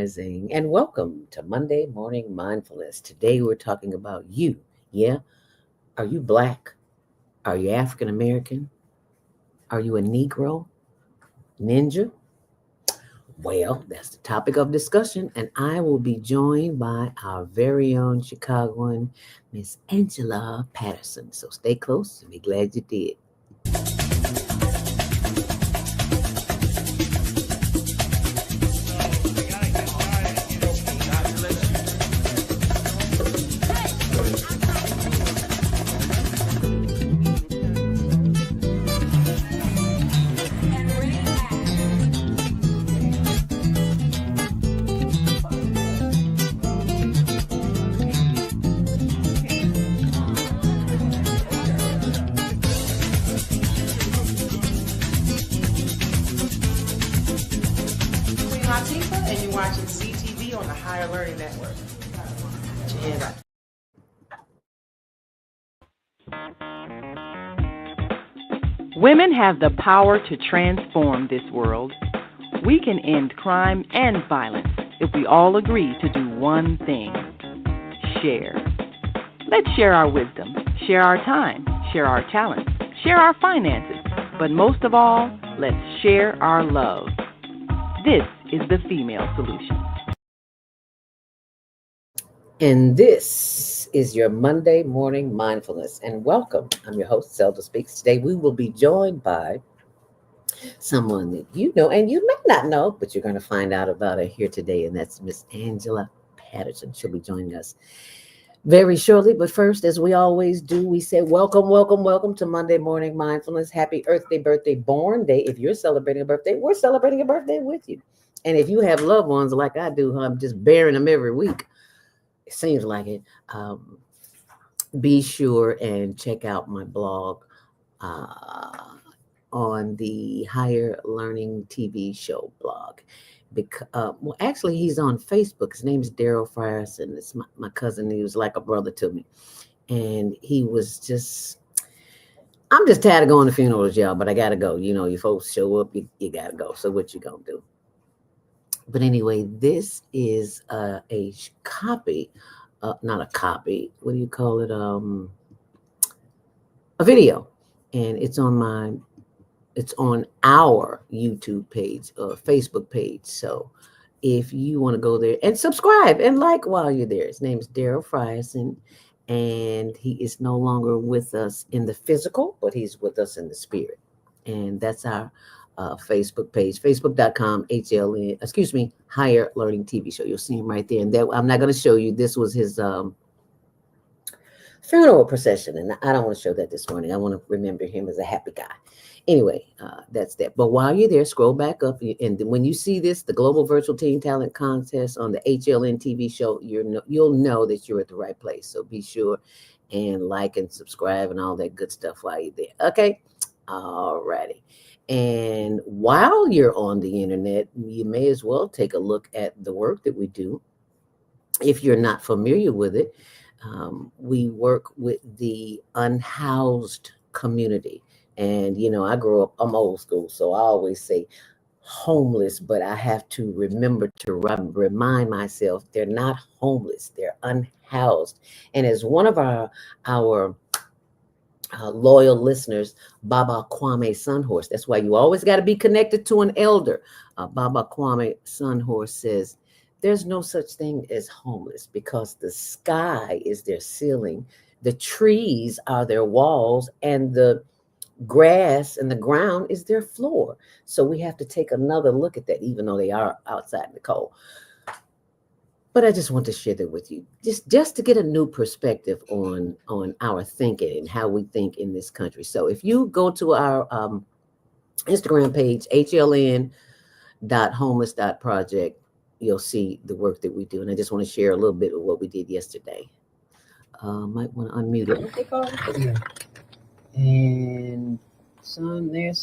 Rising, and welcome to Monday Morning Mindfulness. Today we're talking about you. Yeah? Are you Black? Are you African American? Are you a Negro? Ninja? Well, that's the topic of discussion, and I will be joined by our very own Chicagoan, Miss Angela Patterson. So stay close and be glad you did. And you're watching CTV on the Higher Learning Network. Put your hand up. Women have the power to transform this world. We can end crime and violence if we all agree to do one thing: share. Let's share our wisdom, share our time, share our talents, share our finances, but most of all, let's share our love. This is the female solution. And this is your Monday Morning Mindfulness. And welcome. I'm your host, Zelda Speaks. Today we will be joined by someone that you know and you may not know, but you're going to find out about her here today. And that's Miss Angela Patterson. She'll be joining us very shortly. But first, as we always do, we say welcome, welcome, welcome to Monday Morning Mindfulness. Happy Earth Day, birthday, born day. If you're celebrating a birthday, we're celebrating a birthday with you. And if you have loved ones like I do, I'm just bearing them every week. It seems like it. Be sure and check out my blog on the Higher Learning TV show blog. Well, actually, he's on Facebook. His name is Frierson. It's my cousin. He was like a brother to me. And he was just, I'm just tired of going to funerals, y'all, but I got to go. You know, you folks show up, you got to go. So what you going to do? But anyway, this is a copy, not a copy. What do you call it? A video, and it's on our YouTube page or Facebook page. So if you want to go there and subscribe and like while you're there, his name is Frierson, and he is no longer with us in the physical, but he's with us in the spirit, and that's our Facebook page, facebook.com, Higher Learning TV show. You'll see him right there. And that, I'm not going to show you. This was his funeral procession. And I don't want to show that this morning. I want to remember him as a happy guy. Anyway, that's that. But while you're there, scroll back up. And when you see this, the Global Virtual Teen Talent Contest on the HLN TV show, you'll know that you're at the right place. So be sure and like and subscribe and all that good stuff while you're there. Okay? All righty. And while you're on the internet, you may as well take a look at the work that we do. If you're not familiar with it, we work with the unhoused community. And, you know, I grew up, I'm old school, so I always say homeless, but I have to remember to remind myself they're not homeless, they're unhoused. And as one of our loyal listeners, Baba Kwame Sunhorse. That's why you always got to be connected to an elder. Baba Kwame Sunhorse says, there's no such thing as homeless because the sky is their ceiling, the trees are their walls, and the grass and the ground is their floor. So we have to take another look at that, even though they are outside in the cold. But I just want to share that with you, just to get a new perspective on our thinking and how we think in this country. So if you go to our Instagram page, hln.homeless.project, you'll see the work that we do. And I just want to share a little bit of what we did yesterday. Might want to unmute it. Okay, Carl. Yeah. And some there.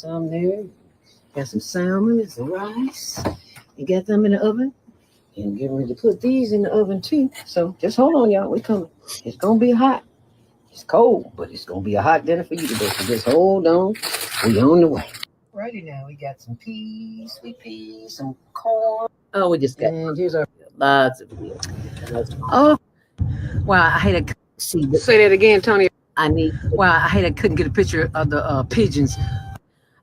Got some salmon and some rice. You got them in the oven. And getting ready to put these in the oven too. So just hold on, y'all. We're coming. It's going to be hot. It's cold, but it's going to be a hot dinner for you today. So just hold on. We on the way. Righty now, we got some peas, sweet peas, some corn. Oh, we just got And here's our. lots of videos. Oh, wow. I hate to See, say that again, Tony. I need. Wow. I hate I couldn't get a picture of the pigeons.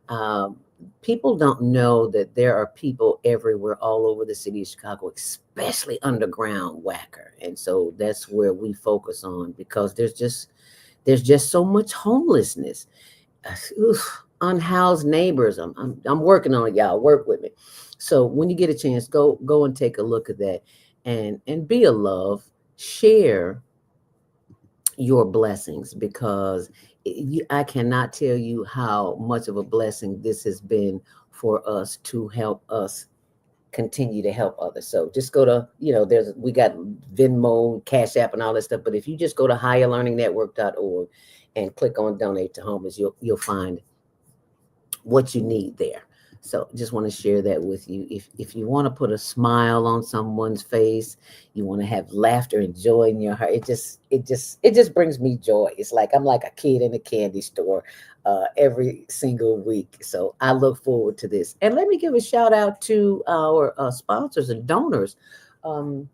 Um, People don't know that there are people everywhere, all over the city of Chicago, especially underground whacker, and so that's where we focus on because there's just so much homelessness. Oof, unhoused neighbors. I'm working on it, y'all. Work with me. So when you get a chance, go and take a look at that, and be a love. Share your blessings because I cannot tell you how much of a blessing this has been for us to help us continue to help others. So just go to, we got Venmo, Cash App, and all that stuff. But if you just go to higherlearningnetwork.org and click on donate to homeless, you'll find what you need there. So just want to share that with you. If you want to put a smile on someone's face, you want to have laughter and joy in your heart, it just brings me joy. It's like I'm like a kid in a candy store every single week. So I look forward to this. And let me give a shout out to our sponsors and donors. Um,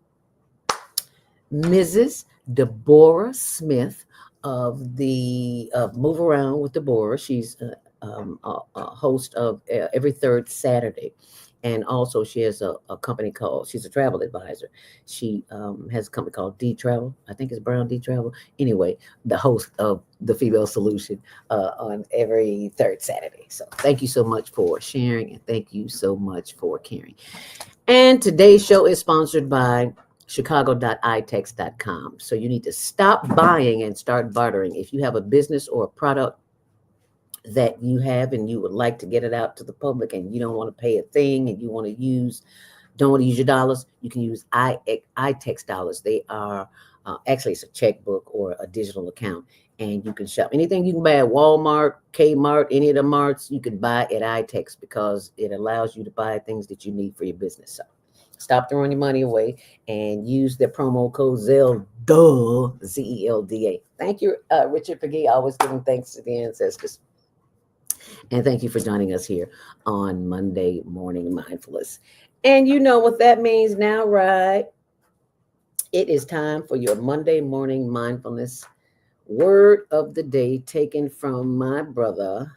Mrs. Deborah Smith of the Move Around with Deborah. She's a host of every third Saturday. And also, she has a company called, she's a travel advisor. She has a company called D Travel. I think it's Brown D Travel. Anyway, the host of The Female Solution on every third Saturday. So thank you so much for sharing and thank you so much for caring. And today's show is sponsored by chicago.itex.com. So you need to stop buying and start bartering. If you have a business or a product that you have and you would like to get it out to the public and you don't want to pay a thing and you don't want to use your dollars, you can use iTex dollars. They are actually, it's a checkbook or a digital account, and you can shop anything you can buy at Walmart, Kmart, any of the marts. You can buy at iTex because it allows you to buy things that you need for your business. So stop throwing your money away and use the promo code ZELDA, ZELDA. Thank you, Richard Peggy, always giving thanks to the ancestors. And thank you for joining us here on Monday Morning Mindfulness. And you know what that means now, right? It is time for your Monday Morning Mindfulness word of the day, taken from my brother,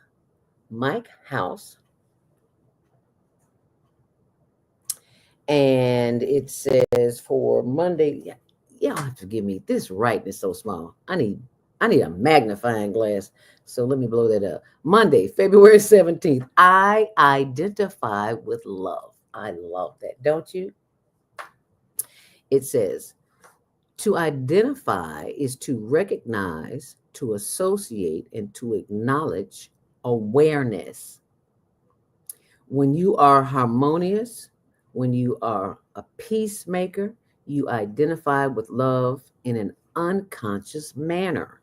Mike House. And it says for Monday, y'all have to forgive me. This writing is so small. I need a magnifying glass. So let me blow that up. Monday, February 17th. I identify with love. I love that, don't you? It says, to identify is to recognize, to associate, and to acknowledge awareness. When you are harmonious, when you are a peacemaker, you identify with love in an unconscious manner.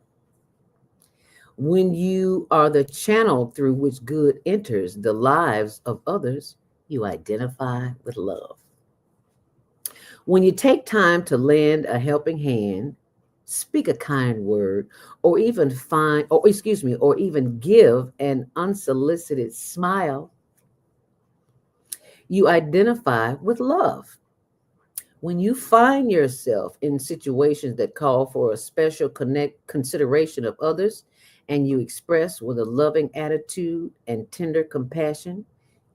When you are the channel through which good enters the lives of others, you identify with love. When you take time to lend a helping hand, speak a kind word, or even or even give an unsolicited smile, you identify with love. When you find yourself in situations that call for a special consideration of others, and you express with a loving attitude and tender compassion,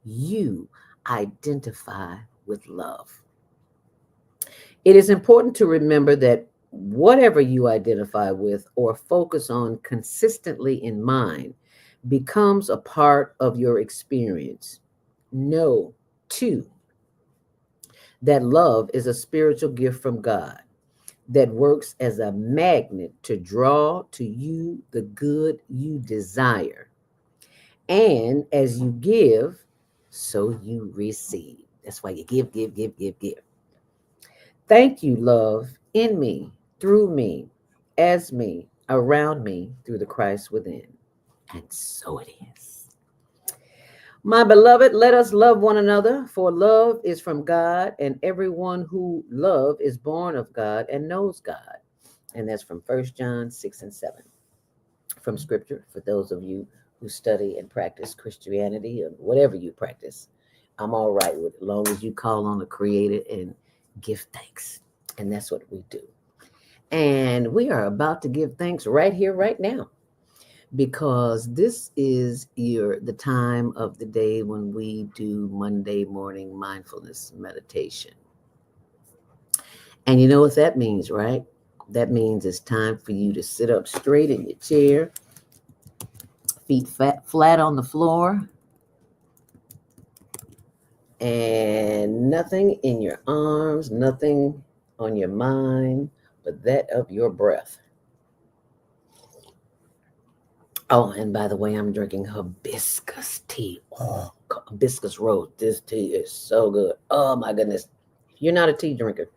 you identify with love. It is important to remember that whatever you identify with or focus on consistently in mind becomes a part of your experience. Know, too, that love is a spiritual gift from God that works as a magnet to draw to you the good you desire. And as you give, so you receive. That's why you give, give, give, give, give. Thank you, love, in me, through me, as me, around me, through the Christ within. And so it is. My beloved, let us love one another, for love is from God, and everyone who love is born of God and knows God. And that's from 1 John 6 and 7. From scripture, for those of you who study and practice Christianity or whatever you practice, I'm all right with it, as long as you call on the Creator and give thanks. And that's what we do. And we are about to give thanks right here, right now, because this is the time of the day when we do Monday morning mindfulness meditation. And you know what that means, right? That means it's time for you to sit up straight in your chair, feet flat on the floor, and nothing in your arms, nothing on your mind, but that of your breath. Oh, and by the way, I'm drinking hibiscus tea. Oh, hibiscus rose. This tea is so good. Oh my goodness. If you're not a tea drinker,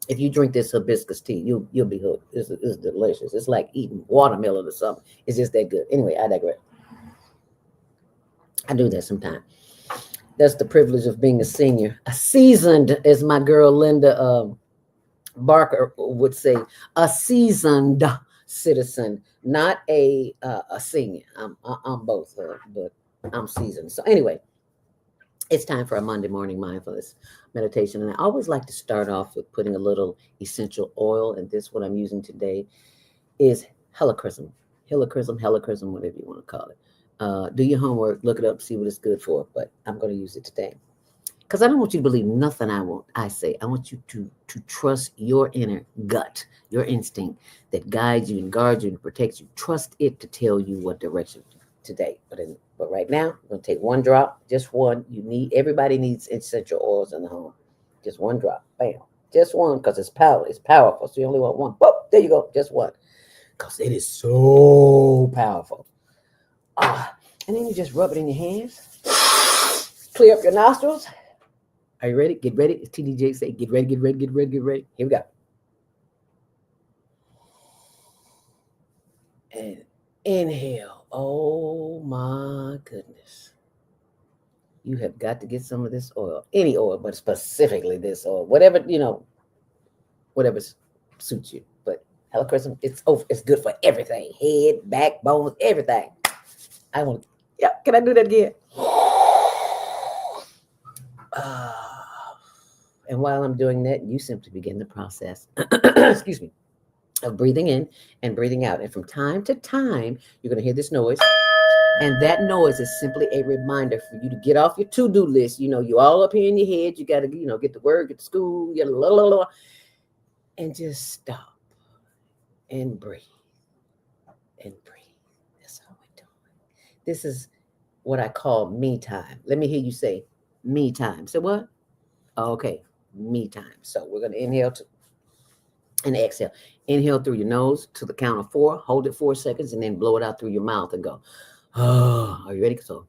if you drink this hibiscus tea, you'll be hooked. It's delicious. It's like eating watermelon or something. It's just that good. Anyway, I digress. I do that sometimes. That's the privilege of being a senior. A seasoned, as my girl Linda Barker would say, a seasoned citizen, not a senior. I'm both, but I'm seasoned. So anyway, it's time for a Monday morning mindfulness meditation, and I always like to start off with putting a little essential oil. And this, what I'm using today, is helichrysum, whatever you want to call it. Do your homework, look it up, see what it's good for. But I'm going to use it today. Because I don't want you to believe nothing I say. I want you to trust your inner gut, your instinct that guides you and guards you and protects you. Trust it to tell you what direction today. But right now, we're going to take one drop, just one. Everybody needs essential oils in the home. Just one drop. Bam. Just one, because it's powerful. So you only want one. Boop, there you go. Just one. Because it is so powerful. And then you just rub it in your hands. Clear up your nostrils. Are you ready? Get ready. TDJ say, get ready, get ready, get ready, get ready. Here we go. And inhale. Oh my goodness. You have got to get some of this oil. Any oil, but specifically this oil. Whatever suits you. But helichrysum, it's good for everything. Head, back, bones, everything. Can I do that again? And while I'm doing that, you simply begin the process, excuse me, of breathing in and breathing out. And from time to time, you're going to hear this noise. And that noise is simply a reminder for you to get off your to-do list. You all up here in your head. You got to, get to work, get to school, and just stop and breathe and breathe. That's all we're doing. This is what I call me time. Let me hear you say me time. So what? Okay. Me time. So we're going to inhale and exhale. Inhale through your nose to the count of 4. Hold it 4 seconds and then blow it out through your mouth and go. Oh, are you ready? So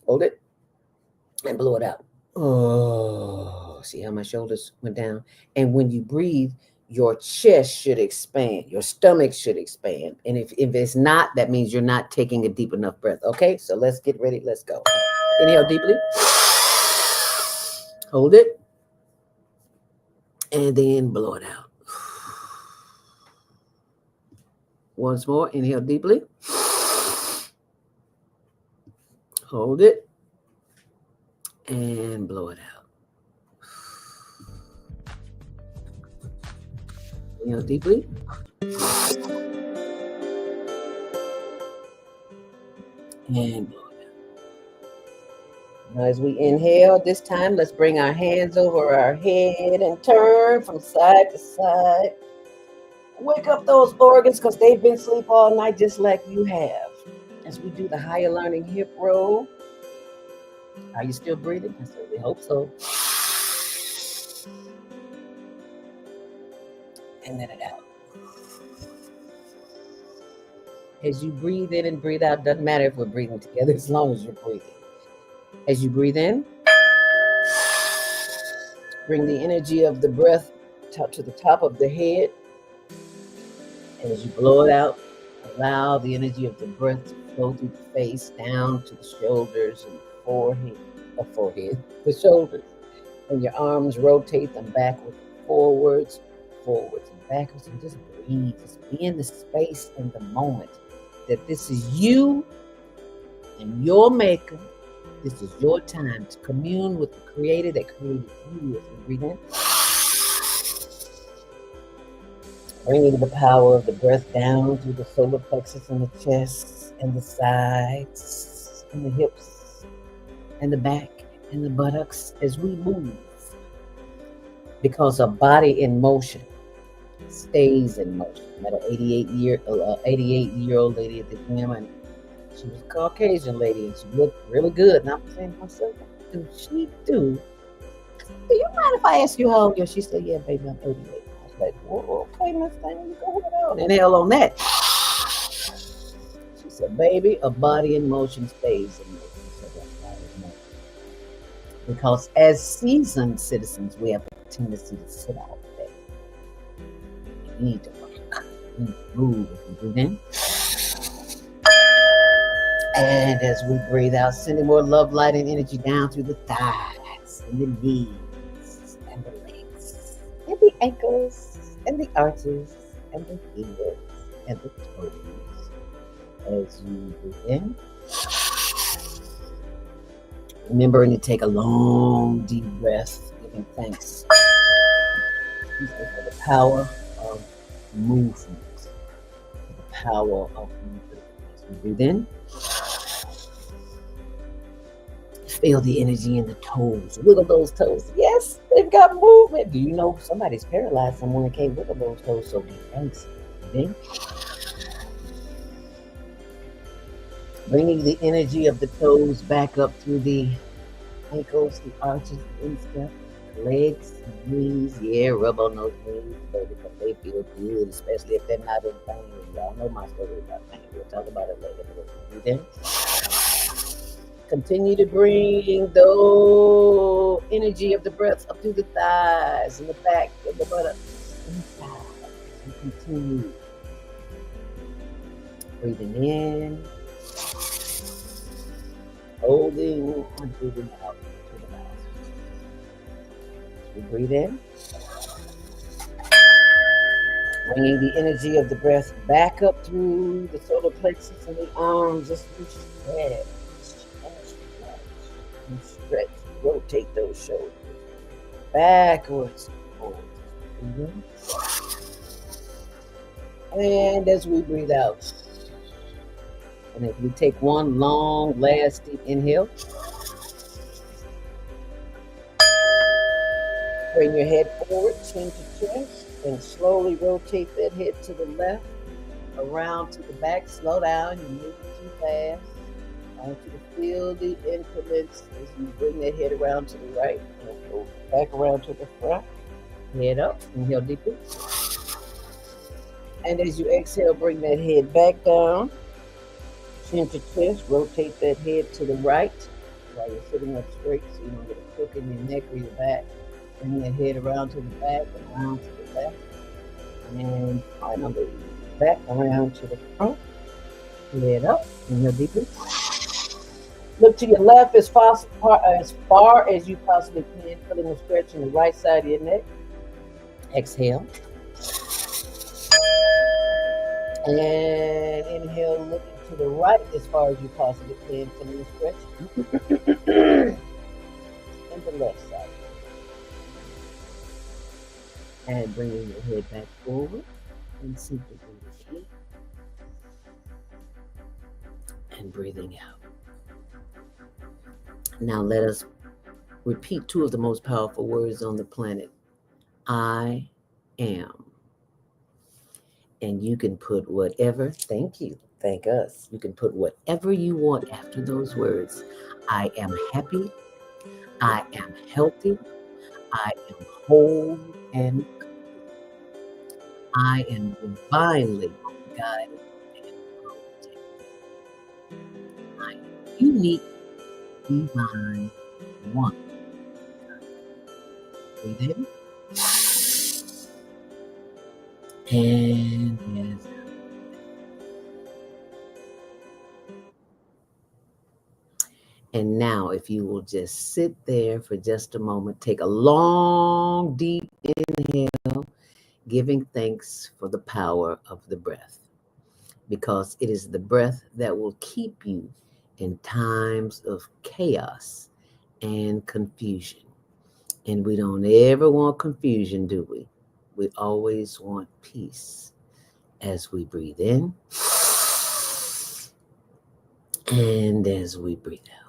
hold it and blow it out. Oh, see how my shoulders went down? And when you breathe, your chest should expand. Your stomach should expand. And if it's not, that means you're not taking a deep enough breath. Okay, so let's get ready. Let's go. Inhale deeply. Hold it. And then blow it out. Once more. Inhale deeply. Hold it. And blow it out. Inhale deeply. And blow it out. Now, as we inhale, this time, let's bring our hands over our head and turn from side to side. Wake up those organs because they've been asleep all night just like you have. As we do the higher learning hip roll. Are you still breathing? I certainly hope so. And let it out. As you breathe in and breathe out, doesn't matter if we're breathing together as long as you're breathing. As you breathe in, bring the energy of the breath to the top of the head. And as you blow it out, allow the energy of the breath to flow through the face, down to the shoulders and the shoulders. And your arms, rotate them backwards, forwards, and backwards. And just breathe. Just be in the space and the moment that this is you and your maker This is your time to commune with the Creator that created you. As we breathe in, bringing the power of the breath down through the solar plexus and the chest and the sides and the hips and the back and the buttocks as we move. Because a body in motion stays in motion. I met an 88-year-old lady at the gym, and she was a Caucasian lady, and she looked really good. And I'm saying to myself, what do she do? Do you mind if I ask you how old you are? She said, yeah, baby, I'm 88. I was like, well, okay, Miss Thing, go ahead on. Inhale on that. She said, baby, a body in motion stays in motion. So that's body in motion. Because as seasoned citizens, we have a tendency to sit all day. You need to work. You need to move. If you breathe in. And as we breathe out, sending more love, light, and energy down through the thighs and the knees and the legs and the ankles and the arches and the heels and the toes. As you breathe in, remembering to take a long, deep breath, giving thanks for the power of movement. The power of movement. As we breathe in, feel the energy in the toes. Wiggle those toes. Yes, they've got movement. Do you know somebody's paralyzed? Someone can't wiggle those toes, so give thanks. Breathe in. Bringing the energy of the toes back up through the ankles, the arches, the instep, the legs, the knees. Yeah, rub on those knees, baby, because they feel good, especially if they're not in pain. Y'all know my story about pain. We'll talk about it later. Breathe in. Continue to bring the energy of the breath up through the thighs and the back of the buttocks and the sides. And continue breathing in, holding and breathing out through the mouth. We breathe in, bringing the energy of the breath back up through the solar plexus and the arms. Just stretch and stretch. Rotate those shoulders backwards and forwards. And as we breathe out, and as we take one long, last deep inhale, bring your head forward, chin to chest, and slowly rotate that head to the left, around to the back. Slow down, you're moving too fast. I want you to feel the increments as you bring that head around to the right and go back around to the front. Head up, inhale deeply. And as you exhale, bring that head back down, chin to chest, rotate that head to the right while you're sitting up straight so you don't get a crook in your neck or your back. Bring that head around to the back and around to the left. And finally, back around to the front. Head up, inhale deeply. Look to your left as far as you possibly can, feeling a stretch in the right side of your neck. Exhale. And inhale, looking to the right as far as you possibly can, feeling a stretch. And the left side. And bringing your head back forward and simply breathing in and breathing out. Now let us repeat two of the most powerful words on the planet. I am. And you can put whatever, thank you, thank us. You can put whatever you want after those words. I am happy. I am healthy. I am whole and I am divinely guided and protected. I am unique, divine, one. Breathe in. And yes. And now, if you will just sit there for just a moment, take a long, deep inhale, giving thanks for the power of the breath, because it is the breath that will keep you in times of chaos and confusion. And we don't ever want confusion, do we? We always want peace as we breathe in and as we breathe out.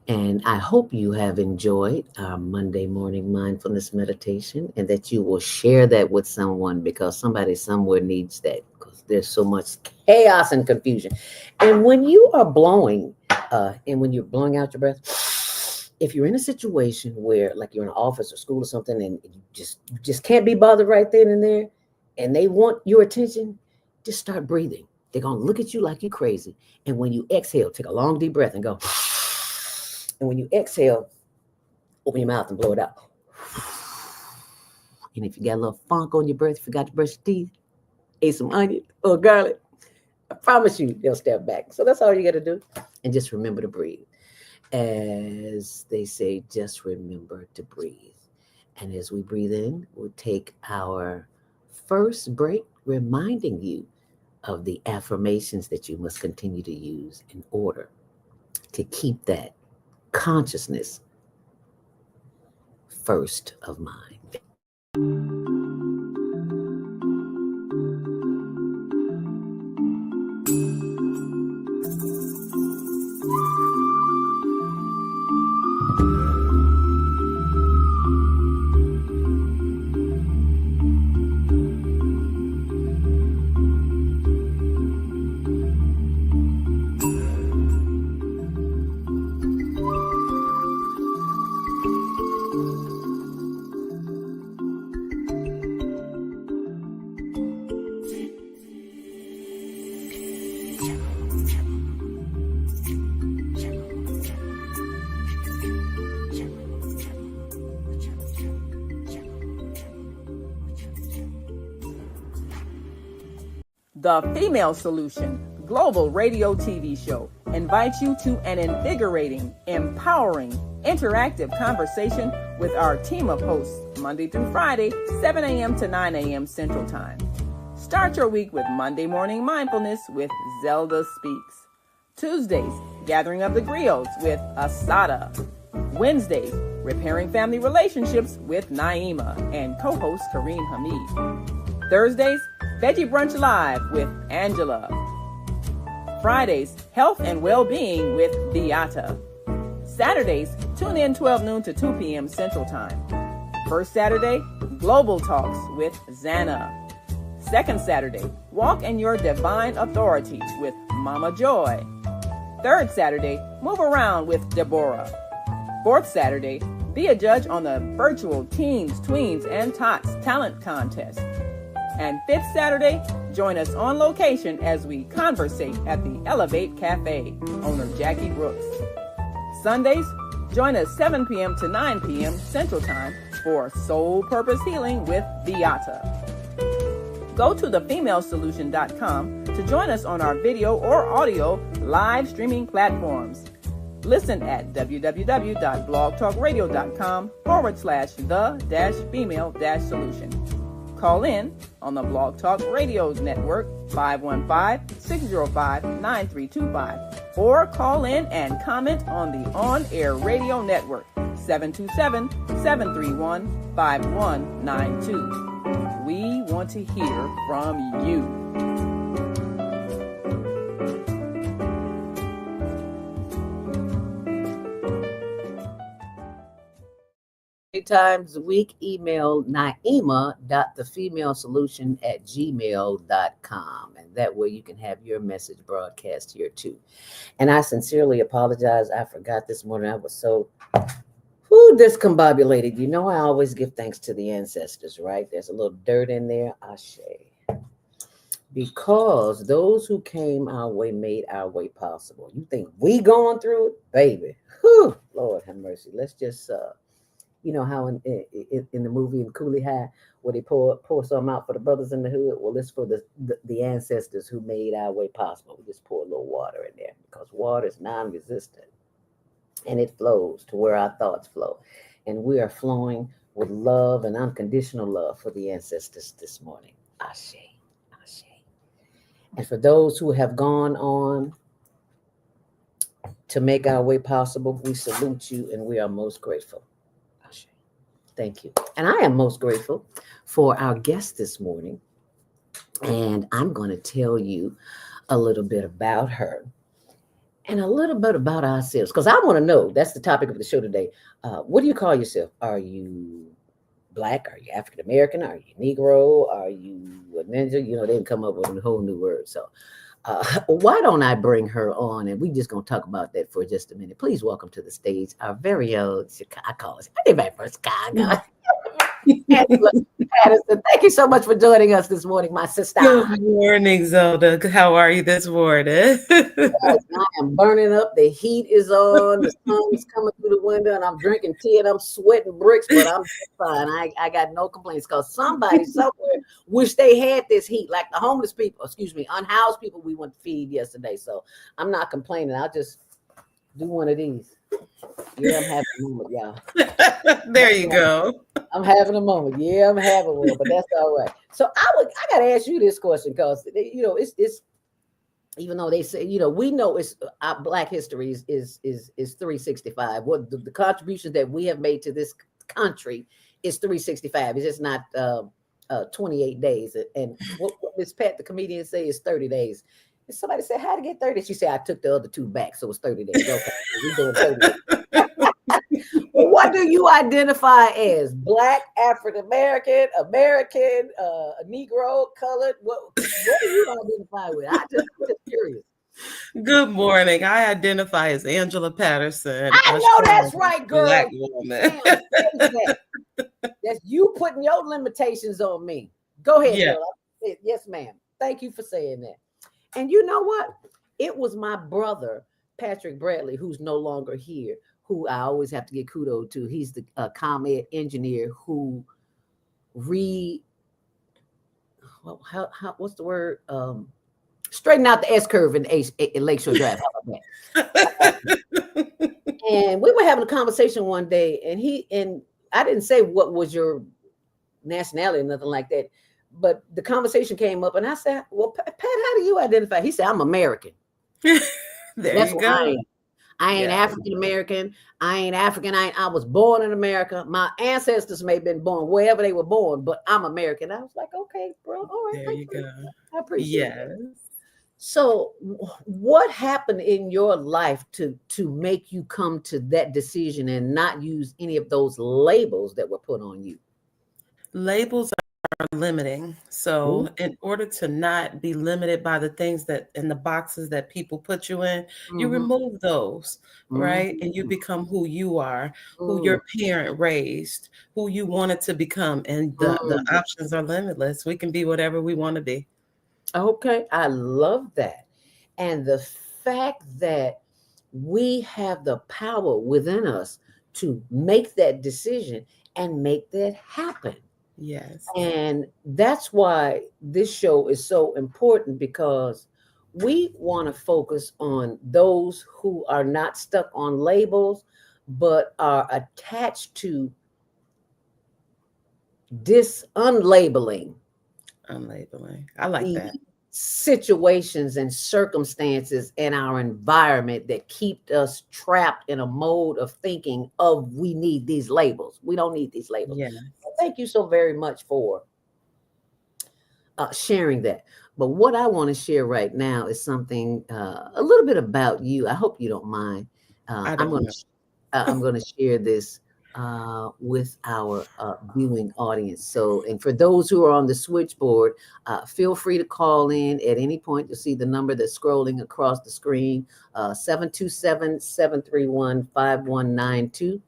And I hope you have enjoyed our Monday morning mindfulness meditation and that you will share that with someone, because somebody somewhere needs that, because there's so much chaos and confusion. And when you are blowing, and when you're blowing out your breath, if you're in a situation where, like, you're in an office or school or something, and you just can't be bothered right then and there, and they want your attention, just start breathing. They're going to look at you like you're crazy. And when you exhale, take a long deep breath and go. And when you exhale, open your mouth and blow it out. And if you got a little funk on your breath, you forgot to brush your teeth, ate some onion or garlic, I promise you they'll step back. So that's all you got to do. And just remember to breathe. As they say, just remember to breathe. And as we breathe in, we'll take our first break, reminding you of the affirmations that you must continue to use in order to keep that consciousness first of mind. The Female Solution Global Radio TV Show invites you to an invigorating, empowering, interactive conversation with our team of hosts Monday through Friday, 7 a.m. to 9 a.m. Central Time. Start your week with Monday Morning Mindfulness with Zelda Speaks. Tuesdays, Gathering of the Griots with Asada. Wednesdays, Repairing Family Relationships with Naima and co-host Kareem Hamid. Thursdays, Veggie Brunch Live with Angela. Fridays, Health and Well-Being with Beata. Saturdays, tune in 12 noon to 2 p.m. Central Time. First Saturday, Global Talks with Zana. Second Saturday, Walk in Your Divine Authority with Mama Joy. Third Saturday, Move Around with Deborah. Fourth Saturday, be a judge on the virtual Teens, Tweens, and Tots Talent Contest. And fifth Saturday, join us on location as we conversate at the Elevate Cafe, owner Jackie Brooks. Sundays, join us 7 p.m. to 9 p.m. Central Time for Soul Purpose Healing with Beata. Go to thefemalesolution.com to join us on our video or audio live streaming platforms. Listen at www.blogtalkradio.com/the-female-solution. Call in on the Blog Talk Radio Network 515-605-9325, or call in and comment on the On Air Radio Network 727-731-5192. We want to hear from you. Times a week, email naima.thefemalesolution@gmail.com, and that way you can have your message broadcast here too. And I sincerely apologize, I forgot this morning. I was so discombobulated. You know, I always give thanks to the ancestors, right? There's a little dirt in there, ashe, because those who came our way made our way possible. You think we going through it, baby? Whew, Lord have mercy. Let's just you know how in the movie in Cooley High, where they pour something out for the brothers in the hood? Well, it's for the ancestors who made our way possible. We just pour a little water in there, because water is non-resistant, and it flows to where our thoughts flow. And we are flowing with love and unconditional love for the ancestors this morning. Ashe, ashe. And for those who have gone on to make our way possible. We salute you and we are most grateful. Thank you. And I am most grateful for our guest this morning. And I'm going to tell you a little bit about her and a little bit about ourselves because I want to know. That's the topic of the show today. What do you call yourself? Are you Black? Are you African American? Are you Negro? Are you a ninja? You know, they can come up with a whole new word. So why don't I bring her on and we just going to talk about that for just a minute. Please welcome to the stage our very own Chicago. I call it anybody from Chicago. Angela Patterson. Thank you so much for joining us this morning, my sister. Good morning, Zelda. How are you this morning? Yes, I am burning up. The heat is on. The sun is coming through the window, and I'm drinking tea and I'm sweating bricks, but I'm fine. I got no complaints because somebody somewhere wish they had this heat, like the homeless people, unhoused people we went to feed yesterday. So I'm not complaining. I'll just do one of these. Yeah, I'm having a moment, y'all. There you go. I'm having a moment. Yeah, I'm having one, but that's all right. So I gotta ask you this question because it's even though they say, we know it's our Black history is 365. What the contributions that we have made to this country is 365. It's just not 28 days. And what Miss Pat, the comedian, say is 30 days. And somebody said, how to get 30? She said, I took the other 2 back, so it's 30 days. Okay, we're doing 30 days. Well, what do you identify as? Black, African American, American, Negro, colored? What do you identify with? I'm just curious. Good morning. I identify as Angela Patterson. I know that's right, girl. Black woman. Damn, that's you putting your limitations on me. Go ahead, Yeah. girl. Yes, ma'am. Thank you for saying that. And you know what? It was my brother, Patrick Bradley, who's no longer here, who I always have to give kudos to. He's the ComEd engineer who what's the word? Straighten out the S curve in Lakeshore Drive. How about that? And we were having a conversation one day, and I didn't say what was your nationality or nothing like that, but the conversation came up, and I said, "Well, Pat, how do you identify?" He said, "I'm American." That's what I am. I ain't Yeah. African American. I ain't African. I was born in America. My ancestors may have been born wherever they were born, but I'm American. I was like, okay, bro. All right. There you go. I appreciate it. Yes. So what happened in your life to make you come to that decision and not use any of those labels that were put on you? Labels are limiting. So in order to not be limited by the things that in the boxes that people put you in, you remove those, right? And you become who you are, who your parent raised, who you wanted to become. And the options are limitless. We can be whatever we want to be. Okay, I love that. And the fact that we have the power within us to make that decision and make that happen. Yes. And that's why this show is so important, because we want to focus on those who are not stuck on labels, but are attached to unlabeling. I like that. Situations and circumstances in our environment that keep us trapped in a mode of thinking of we need these labels. We don't need these labels. Yeah. Thank you so very much for sharing that. But what I want to share right now is something a little bit about you. I hope you don't mind. I'm going to share this with our viewing audience. So, and for those who are on the switchboard, feel free to call in at any point. You'll see the number that's scrolling across the screen, 727-731-5192.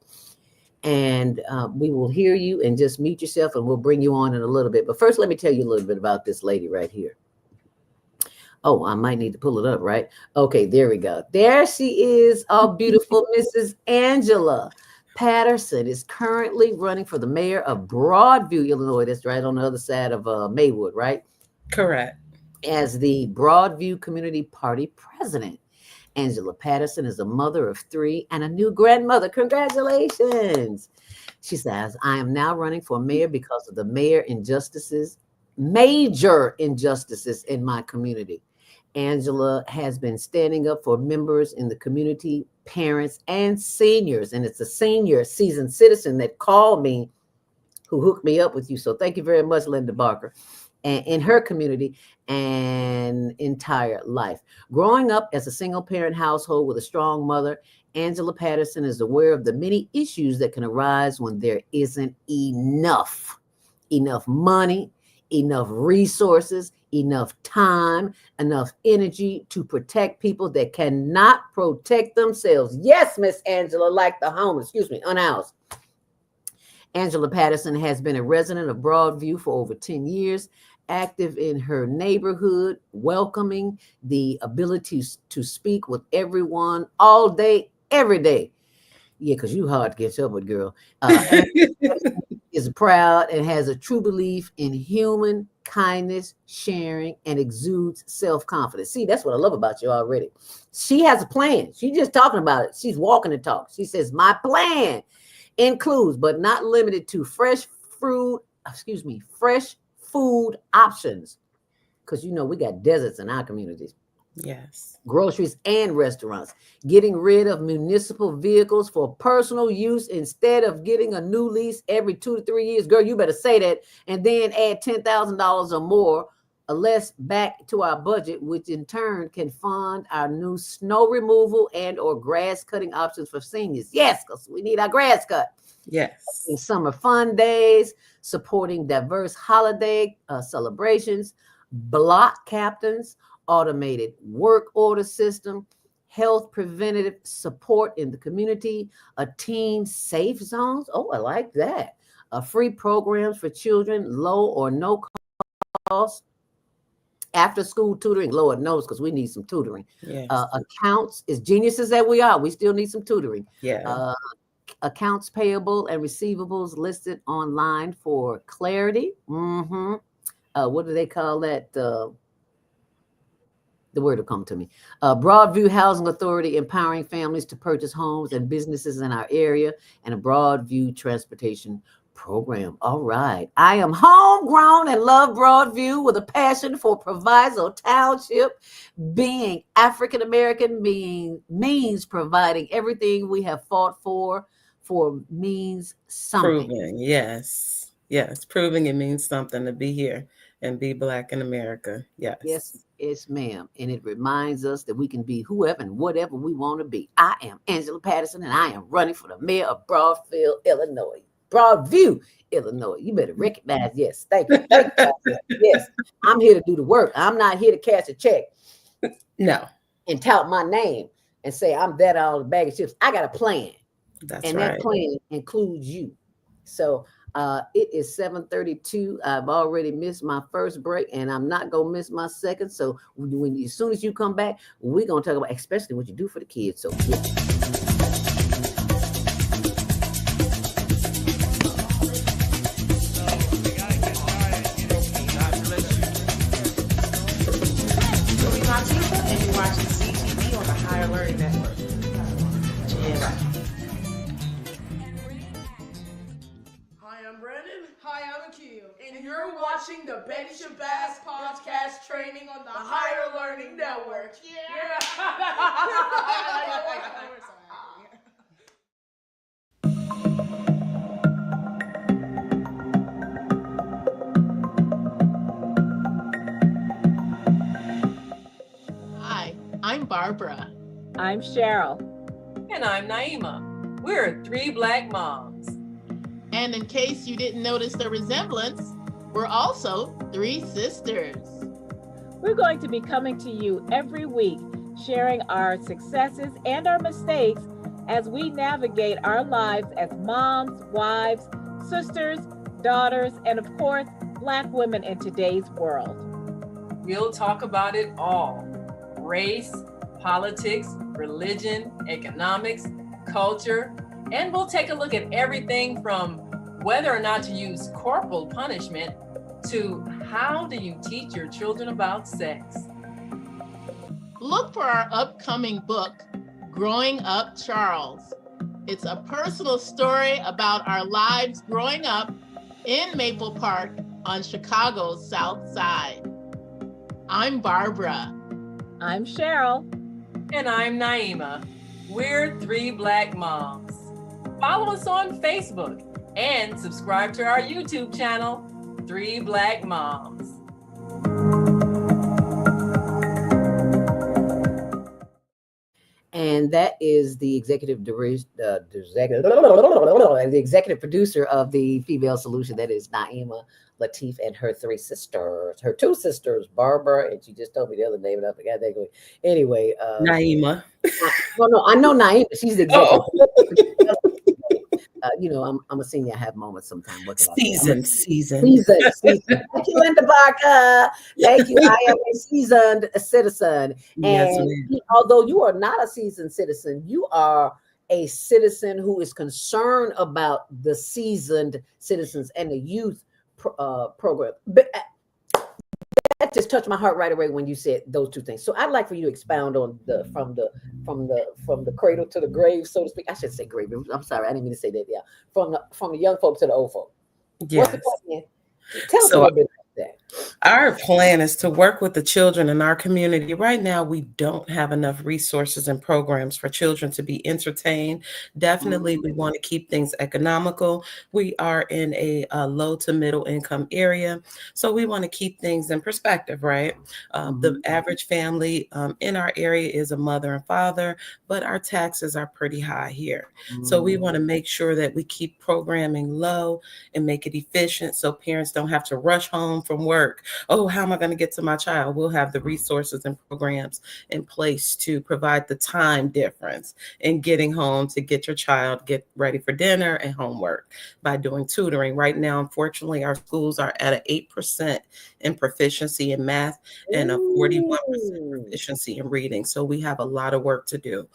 And we will hear you and just mute yourself, and we'll bring you on in a little bit. But first, let me tell you a little bit about this lady right here. Oh, I might need to pull it up, right? Okay, there we go. There she is, our beautiful Mrs. Angela Patterson is currently running for the mayor of Broadview, Illinois. That's right on the other side of Maywood, right? Correct. As the Broadview Community Party president. Angela Patterson is a mother of 3 and a new grandmother. Congratulations. She says, I am now running for mayor because of the major injustices in my community. Angela has been standing up for members in the community, parents, and seniors. And it's a senior seasoned citizen that called me, who hooked me up with you. So thank you very much, Linda Barker. And in her community and entire life. Growing up as a single parent household with a strong mother, Angela Patterson is aware of the many issues that can arise when there isn't enough money, enough resources, enough time, enough energy to protect people that cannot protect themselves. Yes, Miss Angela, like the homeless, unhoused. Angela Patterson has been a resident of Broadview for over 10 years, active in her neighborhood, welcoming the ability to speak with everyone all day, every day. Yeah, because you hard to get up with, girl. Is proud and has a true belief in human kindness, sharing, and exudes self-confidence. See, that's what I love about you already. She has a plan. She's just talking about it. She's walking the talk. She says, my plan includes, but not limited to, fresh food options. Because we got deserts in our communities. Yes. Groceries and restaurants. Getting rid of municipal vehicles for personal use instead of getting a new lease every 2 to 3 years. Girl, you better say that. And then add $10,000 or more or less back to our budget, which in turn can fund our new snow removal and or grass cutting options for seniors. Yes, because we need our grass cut. Yes. In summer fun days, supporting diverse holiday celebrations, block captains, automated work order system, health preventative support in the community, a teen safe zones. Oh, I like that. Free programs for children, low or no cost. After school tutoring, Lord knows, because we need some tutoring. Yes. Accounts, as geniuses that we are, we still need some tutoring. Yeah. Accounts payable and receivables listed online for clarity. What do they call that? The word will come to me. Broadview Housing Authority empowering families to purchase homes and businesses in our area, and a Broadview transportation program. All right. I am homegrown and love Broadview with a passion for Proviso Township. Being African American means providing everything we have fought for means something. Proving, yes. Proving it means something to be here and be Black in America. Yes, ma'am. And it reminds us that we can be whoever and whatever we want to be. I am Angela Patterson, and I am running for the mayor of Broadview, Illinois. You better recognize. Yes, thank you. Yes, I'm here to do the work. I'm not here to cash a check. No. And tout my name and say I'm that on a bag of chips. I got a plan. That's right. That plan includes you. So it is 7:32. I've already missed my first break, and I'm not gonna miss my second. So as soon as you come back, we're gonna talk about especially what you do for the kids. So yeah. And you're watching CTV on the Higher Learning Network. Hi, I'm Brandon. Hi, I'm Akil. And you're watching the Betty Shabazz podcast training on the Higher Learning Network. Yeah. Hi, I'm Barbara. I'm Cheryl. And I'm Naima. We're 3 Black moms. And in case you didn't notice the resemblance, we're also 3 sisters. We're going to be coming to you every week, sharing our successes and our mistakes as we navigate our lives as moms, wives, sisters, daughters, and of course, Black women in today's world. We'll talk about it all: race, politics, religion, economics, culture, and we'll take a look at everything from whether or not to use corporal punishment to how do you teach your children about sex. Look for our upcoming book, Growing Up Charles. It's a personal story about our lives growing up in Maple Park on Chicago's South Side. I'm Barbara. I'm Cheryl. And I'm Naima. We're three Black moms. Follow us on Facebook and subscribe to our YouTube channel, Three Black Moms. And that is the executive producer of the Female Solution. That is Naima Latif and her three sisters, her two sisters, Barbara, and she just told me the other name, and I forgot that. Anyway, Naima. No, I know Naima. She's the executive. I'm a senior. I have moments sometimes. Seasoned. Thank you, Linda Barker. Thank you. I am a seasoned citizen. Yes, and although you are not a seasoned citizen, you are a citizen who is concerned about the seasoned citizens and the youth program. But that just touched my heart right away when you said those two things. So I'd like for you to expound on from the cradle to the grave, so to speak. I should say grave. I'm sorry, I didn't mean to say that. Yeah, from the young folk to the old folk. Yes. What's the plan? Tell us a little bit about that. Our plan is to work with the children in our community. Right now, we don't have enough resources and programs for children to be entertained. Definitely, we want to keep things economical. We are in a low to middle income area, so we want to keep things in perspective, right? The average family in our area is a mother and father, but our taxes are pretty high here. So we want to make sure that we keep programming low and make it efficient so parents don't have to rush home from work. Oh, how am I going to get to my child? We'll have the resources and programs in place to provide the time difference in getting home to get your child get ready for dinner and homework by doing tutoring. Right now, unfortunately, our schools are at an 8% in proficiency in math and a 41% proficiency in reading. So we have a lot of work to do.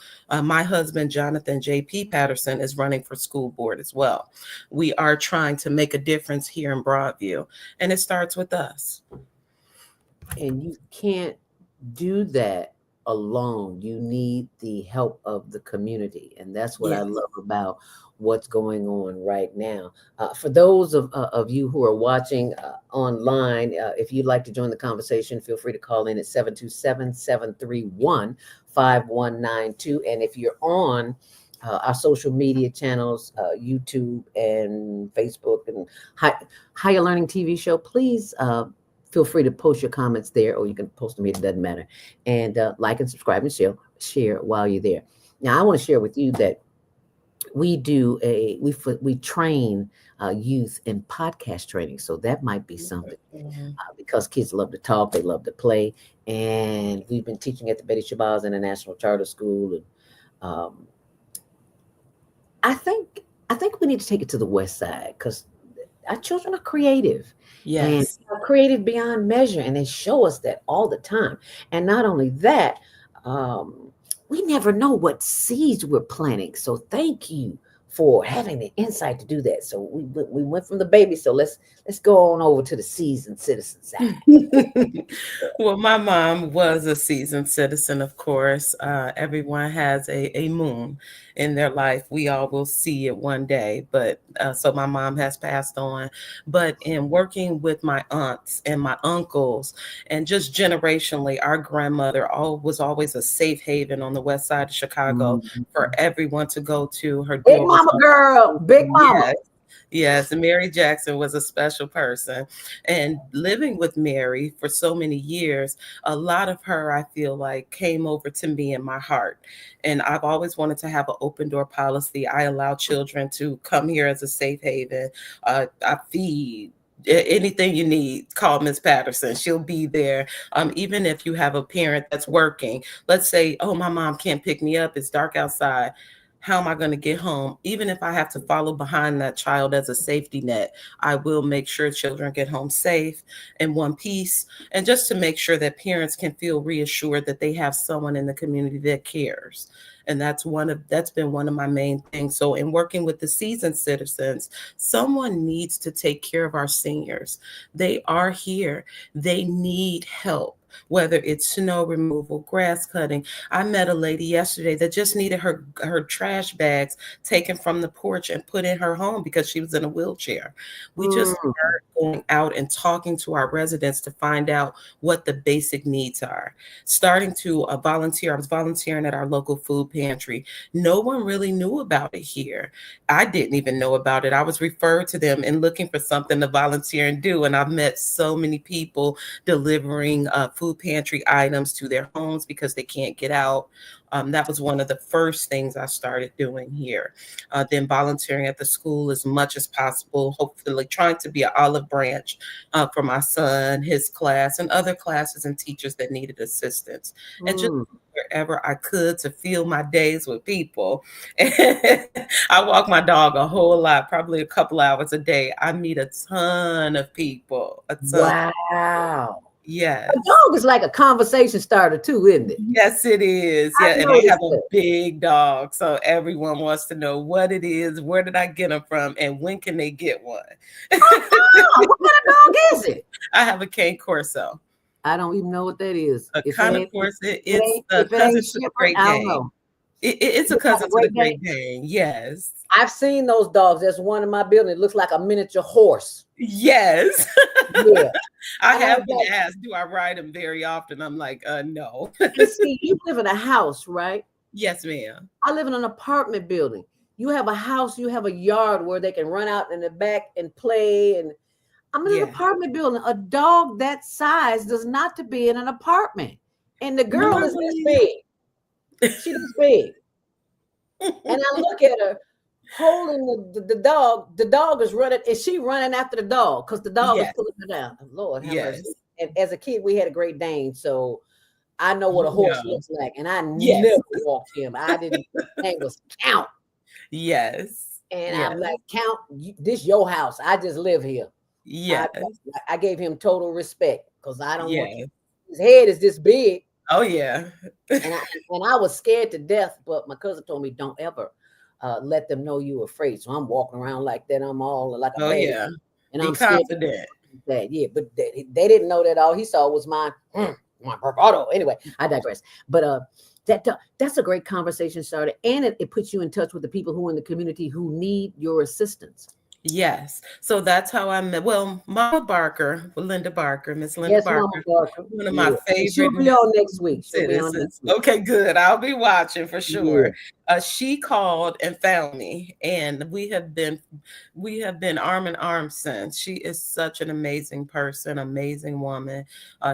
My husband, Jonathan J.P. Patterson, is running for school board as well. We are trying to make a difference here in Broadview, and it starts with us. And you can't do that alone. You need the help of the community. And that's what I love about what's going on right now. For those of you who are watching online, if you'd like to join the conversation, feel free to call in at 727-731-5192. And if you're on our social media channels, YouTube and Facebook and Higher Learning TV show, please feel free to post your comments there, or you can post them here. It doesn't matter. And like and subscribe and share while you're there. Now, I want to share with you that we train youth in podcast training. So that might be something because kids love to talk, they love to play, and we've been teaching at the Betty Shabazz International Charter School. And I think we need to take it to the West Side because our children are creative. Yes. And are creative beyond measure, and they show us that all the time. And not only that, we never know what seeds we're planting. So thank you for having the insight to do that. So we went from the baby. So let's go on over to the seasoned citizen side. Well, my mom was a seasoned citizen, of course. Everyone has a moon in their life. We all will see it one day. But so my mom has passed on. But in working with my aunts and my uncles, and just generationally, our grandmother was always a safe haven on the west side of Chicago for everyone to go to. Her Big mama girl, big mama. Yes, Mary Jackson was a special person. And living with Mary for so many years, a lot of her, I feel like, came over to me in my heart. And I've always wanted to have an open door policy. I allow children to come here as a safe haven. I feed. Anything you need, call Miss Patterson. She'll be there. Even if you have a parent that's working, let's say, oh, my mom can't pick me up. It's dark outside. How am I going to get home? Even if I have to follow behind that child as a safety net, I will make sure children get home safe in one piece. And just to make sure that parents can feel reassured that they have someone in the community that cares. And that's been one of my main things. So in working with the seasoned citizens, someone needs to take care of our seniors. They are here. They need help. whether it's snow removal, grass cutting. I met a lady yesterday that just needed her trash bags taken from the porch and put in her home because she was in a wheelchair. We just started going out and talking to our residents to find out what the basic needs are. Starting to volunteer. I was volunteering at our local food pantry. No one really knew about it here. I didn't even know about it. I was referred to them and looking for something to volunteer and do. And I've met so many people delivering food pantry items to their homes because they can't get out. That was one of the first things I started doing here. Then volunteering at the school as much as possible, hopefully trying to be an olive branch for my son, his class, and other classes and teachers that needed assistance. And just wherever I could to fill my days with people. I walk my dog a whole lot, probably a couple hours a day. I meet a ton of people. A ton. Wow. Yes. A dog is like a conversation starter too, isn't it? Yes, it is. Yeah, and I have a big dog, so everyone wants to know what it is, where did I get them from, and when can they get one? Oh, what kind of dog is it? I have a Cane Corso. I don't even know what that is. A Cane Corso, it's a cousin to the Great I don't Dane. know. It's a cousin to the Great Dane. Yes. I've seen those dogs. There's one in my building. It looks like a miniature horse. Yes. Yeah. I have been asked, do I ride him very often? I'm like, no. See, you live in a house, right? Yes, ma'am. I live in an apartment building. You have a house, you have a yard where they can run out in the back and play. And I'm in an apartment building. A dog that size does not to be in an apartment. And the girl is this big. She's this big. And I look at her holding the dog. The dog is running, and she running after the dog because the dog is pulling her down. Lord have mercy. And as a kid, we had a Great Dane, so I know what a horse looks like. And I never walked him. I didn't. His name was Count. Yes. And I'm like, Count, this your house. I just live here. Yes. I gave him total respect because I don't want you. His head is this big. Oh yeah. and I was scared to death, but my cousin told me don't ever let them know you're afraid. So I'm walking around like that. I'm all like a baby. Yeah. And Be I'm confident. That but they didn't know that. All he saw was my bravado. Anyway, I digress. But that's a great conversation starter, and it puts you in touch with the people who are in the community who need your assistance. Yes. So that's how I met. Well, Mama Barker, Linda Barker, Miss Linda Yes, Barker, Mama Barker, one of my favorite. She'll be on next week. Okay, good. I'll be watching for sure. Yeah. She called and found me, and we have been arm in arm since. She is such an amazing person, amazing woman.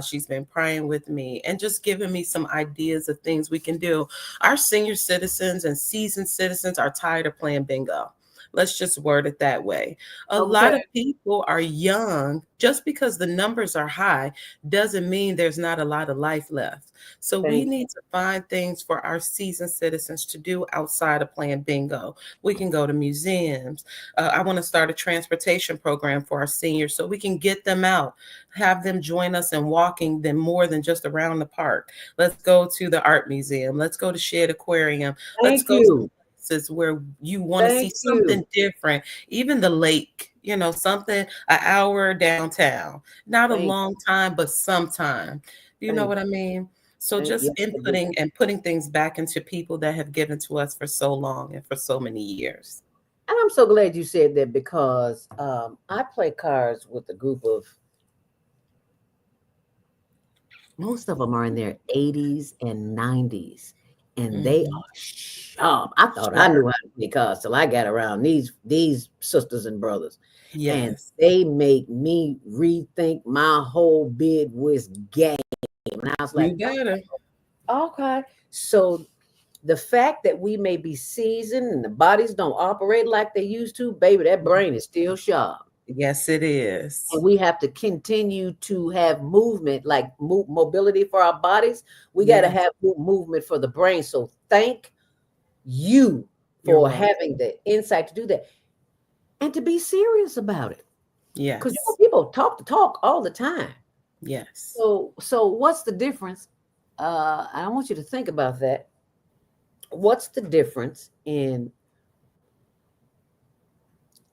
She's been praying with me and just giving me some ideas of things we can do. Our senior citizens and seasoned citizens are tired of playing bingo. Let's just word it that way. A lot of people are young. Just because the numbers are high doesn't mean there's not a lot of life left. So we need to find things for our seasoned citizens to do outside of playing bingo. We can go to museums. I want to start a transportation program for our seniors so we can get them out, have them join us in walking them more than just around the park. Let's go to the art museum. Let's go to Shed Aquarium. Let's go to where you want to see something different, even the lake, something an hour downtown, not a long time, but sometime. You know what I mean? So just inputting and putting things back into people that have given to us for so long and for so many years. And I'm so glad you said that because I play cards with a group of, most of them are in their 80s and 90s. And they are sharp. I thought I knew how to play cards till I got around these sisters and brothers. Yes. And they make me rethink my whole bid whist game. And I was like, okay. So the fact that we may be seasoned and the bodies don't operate like they used to, baby, that brain is still sharp. Yes, it is. And we have to continue to have movement, like mobility for our bodies. We got to have movement for the brain. So thank you for having the insight to do that and to be serious about it. Yeah. Because people talk the talk all the time. Yes. So what's the difference? I want you to think about that. What's the difference in,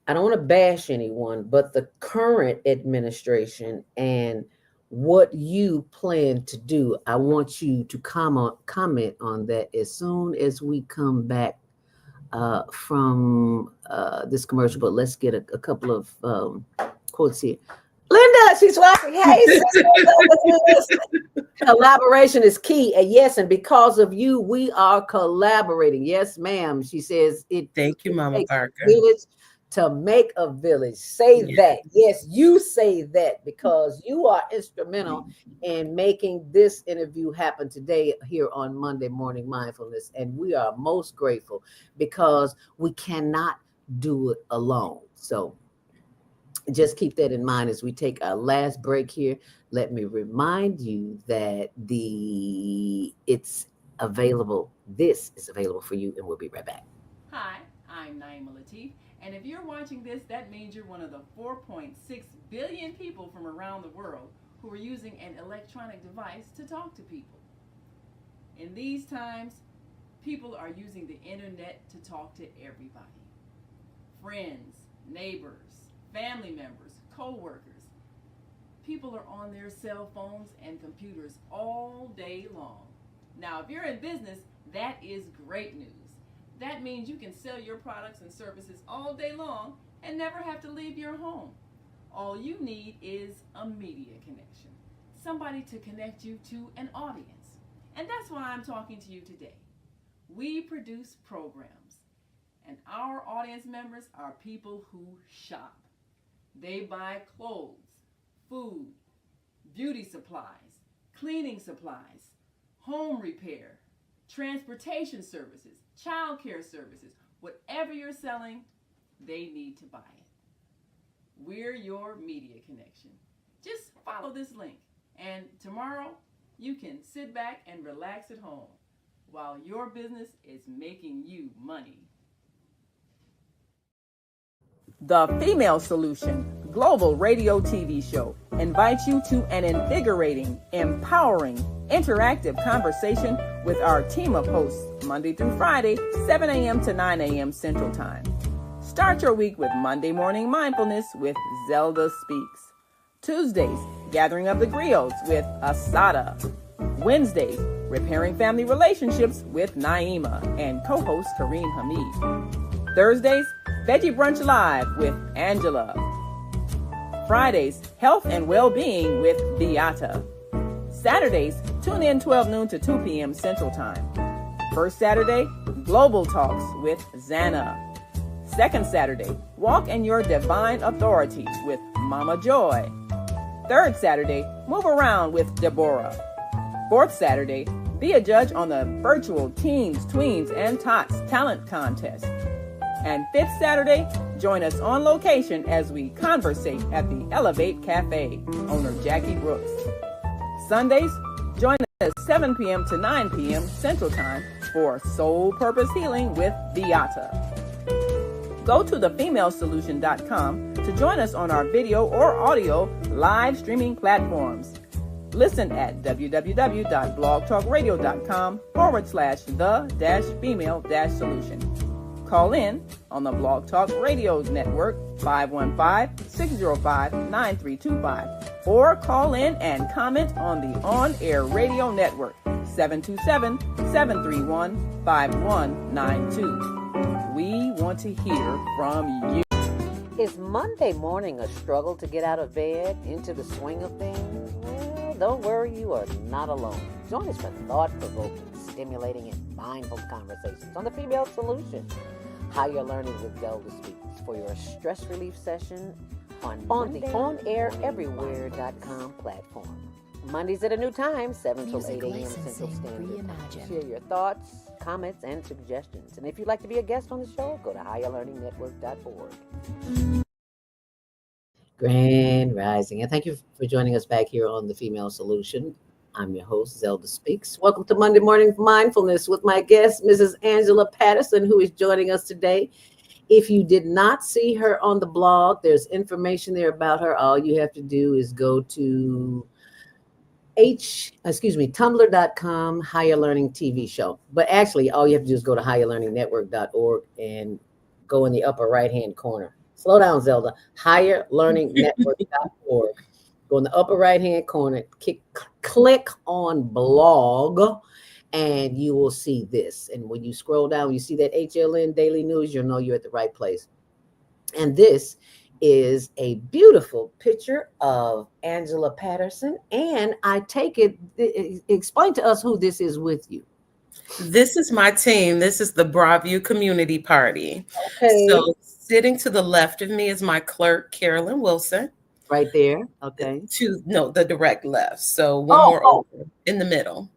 I don't want to bash anyone, but the current administration and what you plan to do. I want you to comment on that as soon as we come back from this commercial. But let's get a couple of quotes here. Linda, she's watching. Hey, sister. Collaboration is key. And yes, and because of you, we are collaborating. Yes, ma'am. She says it. Thank you, Mama Parker. Village to make a village. Say that. Yes, you say that because you are instrumental in making this interview happen today here on Monday Morning Mindfulness. And we are most grateful because we cannot do it alone. So just keep that in mind as we take our last break here. Let me remind you that it's available. This is available for you, and we'll be right back. Hi, I'm Naima Latif, and if you're watching this, that means you're one of the 4.6 billion people from around the world who are using an electronic device to talk to people. In these times, people are using the internet to talk to everybody. Friends, neighbors, family members, co-workers. People are on their cell phones and computers all day long. Now, if you're in business, that is great news. That means you can sell your products and services all day long and never have to leave your home. All you need is a media connection, somebody to connect you to an audience. And that's why I'm talking to you today. We produce programs, and our audience members are people who shop. They buy clothes, food, beauty supplies, cleaning supplies, home repair, transportation services, childcare services. Whatever you're selling, they need to buy it. We're your media connection. Just follow this link, and tomorrow you can sit back and relax at home while your business is making you money. The Female Solution Global Radio TV Show invites you to an invigorating, empowering, interactive conversation with our team of hosts Monday through Friday, 7 a.m. to 9 a.m. Central Time. Start your week with Monday Morning Mindfulness with Zelda Speaks. Tuesdays, Gathering of the Griots with Asada. Wednesdays, Repairing Family Relationships with Naima and co-host Kareem Hamid. Thursdays, Veggie Brunch Live with Angela. Fridays, Health and Well-Being with Beata. Saturdays, tune in 12 noon to 2 p.m. Central Time. First Saturday, Global Talks with Zana. Second Saturday, Walk in Your Divine Authority with Mama Joy. Third Saturday, Move Around with Deborah. Fourth Saturday, be a judge on the virtual Teens, Tweens, and Tots Talent Contest. And fifth Saturday, join us on location as we conversate at the Elevate Cafe, owner Jackie Brooks. Sundays, join us at 7 p.m. to 9 p.m. Central Time for Soul Purpose Healing with Beata. Go to thefemalesolution.com to join us on our video or audio live streaming platforms. Listen at www.blogtalkradio.com/the-female-solution. Call in on the Blog Talk Radio Network 515-605-9325 or call in and comment on the On-Air Radio Network 727-731-5192. We want to hear from you. Is Monday morning a struggle to get out of bed into the swing of things? Well, don't worry, you are not alone. Join us for thought-provoking, stimulating, and mindful conversations on the Female Solution. How you're learning with Zelda Speaks for your stress relief session on the OnAirEverywhere.com platform. Mondays at a new time, 7 till 8 a.m. Central Standard Time. Share your thoughts, comments, and suggestions. And if you'd like to be a guest on the show, go to higherlearningnetwork.org. Grand Rising. And thank you for joining us back here on The Female Solution. I'm your host, Zelda Speaks. Welcome to Monday Morning Mindfulness with my guest, Mrs. Angela Patterson, who is joining us today. If you did not see her on the blog, there's information there about her. All you have to do is go to tumblr.com, Higher Learning TV Show. But actually, all you have to do is go to higherlearningnetwork.org and go in the upper right-hand corner. Slow down, Zelda. higherlearningnetwork.org. Go in the upper right-hand corner, click on blog, and you will see this. And when you scroll down, when you see that HLN Daily News, you'll know you're at the right place. And this is a beautiful picture of Angela Patterson. And I take it, explain to us who this is with you. This is my team. This is the Broadview Community Party. Okay. So sitting to the left of me is my clerk, Carolyn Wilson. Right there. Okay. The direct left. So one more over in the middle.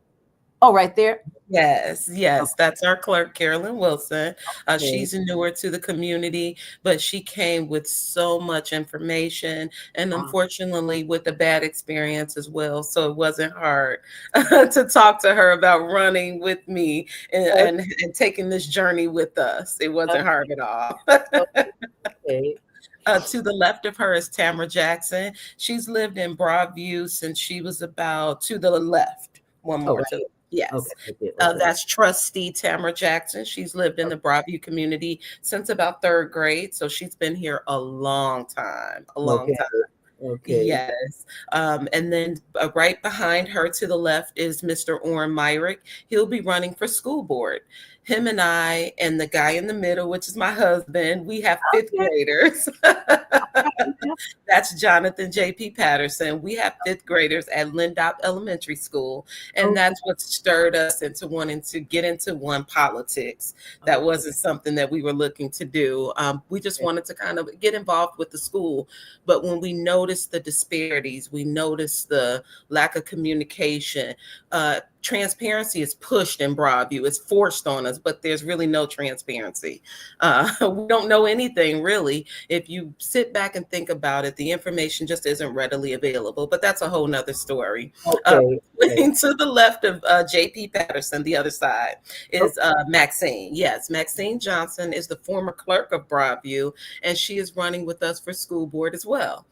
Oh, right there. Yes, Okay. that's our clerk, Carolyn Wilson. She's newer to the community, but she came with so much information and unfortunately with a bad experience as well. So it wasn't hard to talk to her about running with me and taking this journey with us. It wasn't hard at all. Okay. To the left of her is Tamara Jackson. She's lived in Broadview since she was about to the left. One more to the yes. Okay. That's trustee Tamara Jackson. She's lived in the Broadview community since about 3rd grade. So she's been here a long time, time. Okay. Yes. And then right behind her to the left is Mr. Orrin Myrick. He'll be running for school board. Him and I and the guy in the middle, which is my husband, we have 5th graders. That's Jonathan J.P. Patterson. We have 5th graders at Lindop Elementary School. And that's what stirred us into wanting to get into politics. That wasn't something that we were looking to do. We just wanted to kind of get involved with the school. But when we noticed the disparities, we noticed the lack of communication, transparency is pushed in Broadview. It's forced on us, but there's really no transparency. We don't know anything really. If you sit back and think about it, the information just isn't readily available, but that's a whole nother story. To the left of J.P. Patterson, the other side, is Maxine. Yes, Maxine Johnson is the former clerk of Broadview, and she is running with us for school board as well.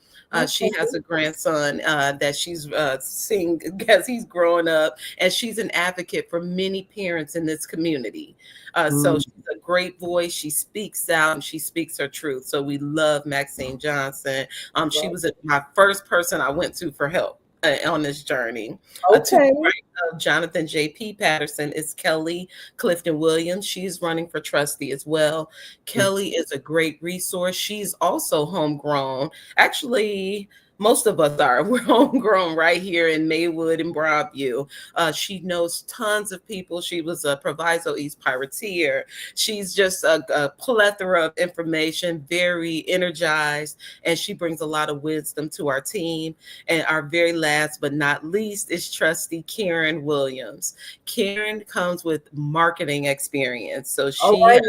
She has a grandson that she's seeing as he's growing up, and she's an advocate for many parents in this community. So she's a great voice. She speaks out and she speaks her truth. So we love Maxine Johnson. She was my first person I went to for help on this journey. To the right of Jonathan J.P. Patterson is Kelly Clifton Williams. She's running for trustee as well. Kelly is a great resource. She's also homegrown. Actually, most of us are. We're homegrown right here in Maywood and Broadview. She knows tons of people. She was a Proviso East Pirateer. She's just a plethora of information, very energized, and she brings a lot of wisdom to our team. And our very last but not least is trustee Karen Williams. Karen comes with marketing experience. So she has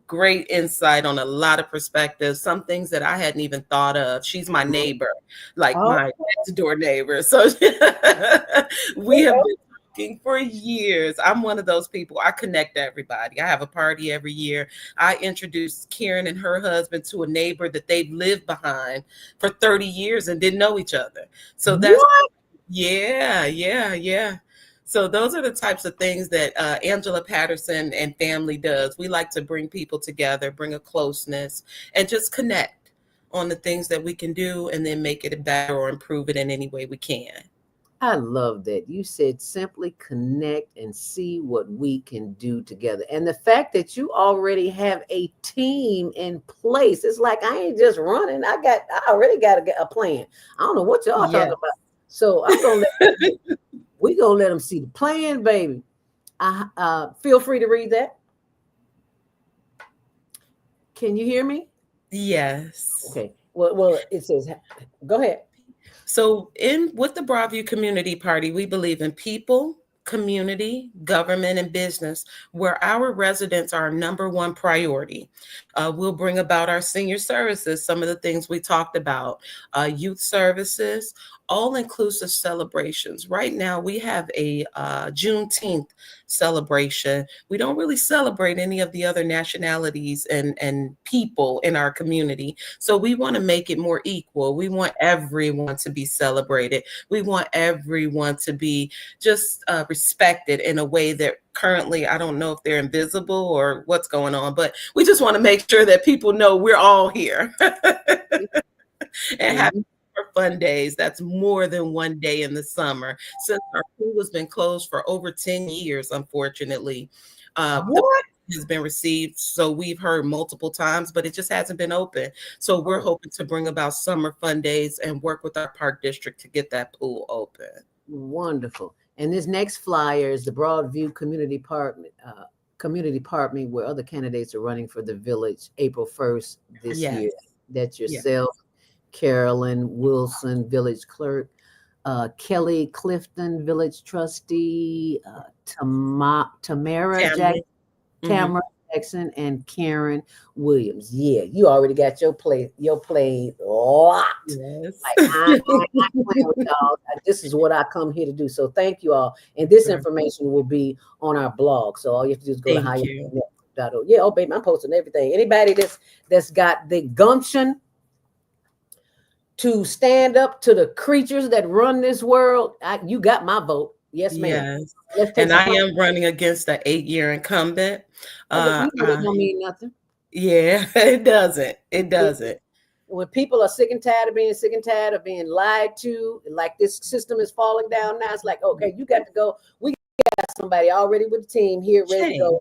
great insight on a lot of perspectives, some things that I hadn't even thought of. She's my neighbor, like my next door neighbor. So we have been talking for years. I'm one of those people. I connect everybody. I have a party every year. I introduced Karen and her husband to a neighbor that they've lived behind for 30 years and didn't know each other. So that's yeah. So those are the types of things that Angela Patterson and family does. We like to bring people together, bring a closeness, and just connect on the things that we can do and then make it better or improve it in any way we can. I love that. You said simply connect and see what we can do together. And the fact that you already have a team in place, it's like I ain't just running. I already got a plan. I don't know what y'all talking about. So I'm gonna we're gonna let them see the plan, baby. Feel free to read that. Can you hear me? Yes. Okay. Well, it says, go ahead. So with the Broadview Community Party, we believe in people, community, government, and business, where our residents are our number one priority. We'll bring about our senior services, some of the things we talked about, youth services, all-inclusive celebrations. Right now, we have a Juneteenth celebration. We don't really celebrate any of the other nationalities and people in our community. So we want to make it more equal. We want everyone to be celebrated. We want everyone to be just respected in a way that currently, I don't know if they're invisible or what's going on, but we just want to make sure that people know we're all here and have fun days. That's more than one day in the summer. Since our pool has been closed for over 10 years, unfortunately, the What? has been received. So we've heard multiple times, but it just hasn't been open. So we're hoping to bring about summer fun days and work with our park district to get that pool open. Wonderful. And this next flyer is the Broadview Community Park meeting where other candidates are running for the village April 1st this year. That's yourself, Carolyn Wilson, village clerk, Kelly Clifton, village trustee, Tamara Jackson, and Karen Williams. Yeah, you already got your play locked. Yes. Like, I playing with y'all. This is what I come here to do. So thank you all. And this information will be on our blog. So all you have to do is go to higher.org. Yeah, oh baby, I'm posting everything. Anybody that's got the gumption to stand up to the creatures that run this world, you got my vote. Yes, ma'am. Yes. And I am running against the 8-year incumbent. That don't mean nothing. Yeah, it doesn't. It doesn't. When people are sick and tired of being lied to, like this system is falling down now, it's like, okay, you got to go. We got somebody already with the team here ready to go.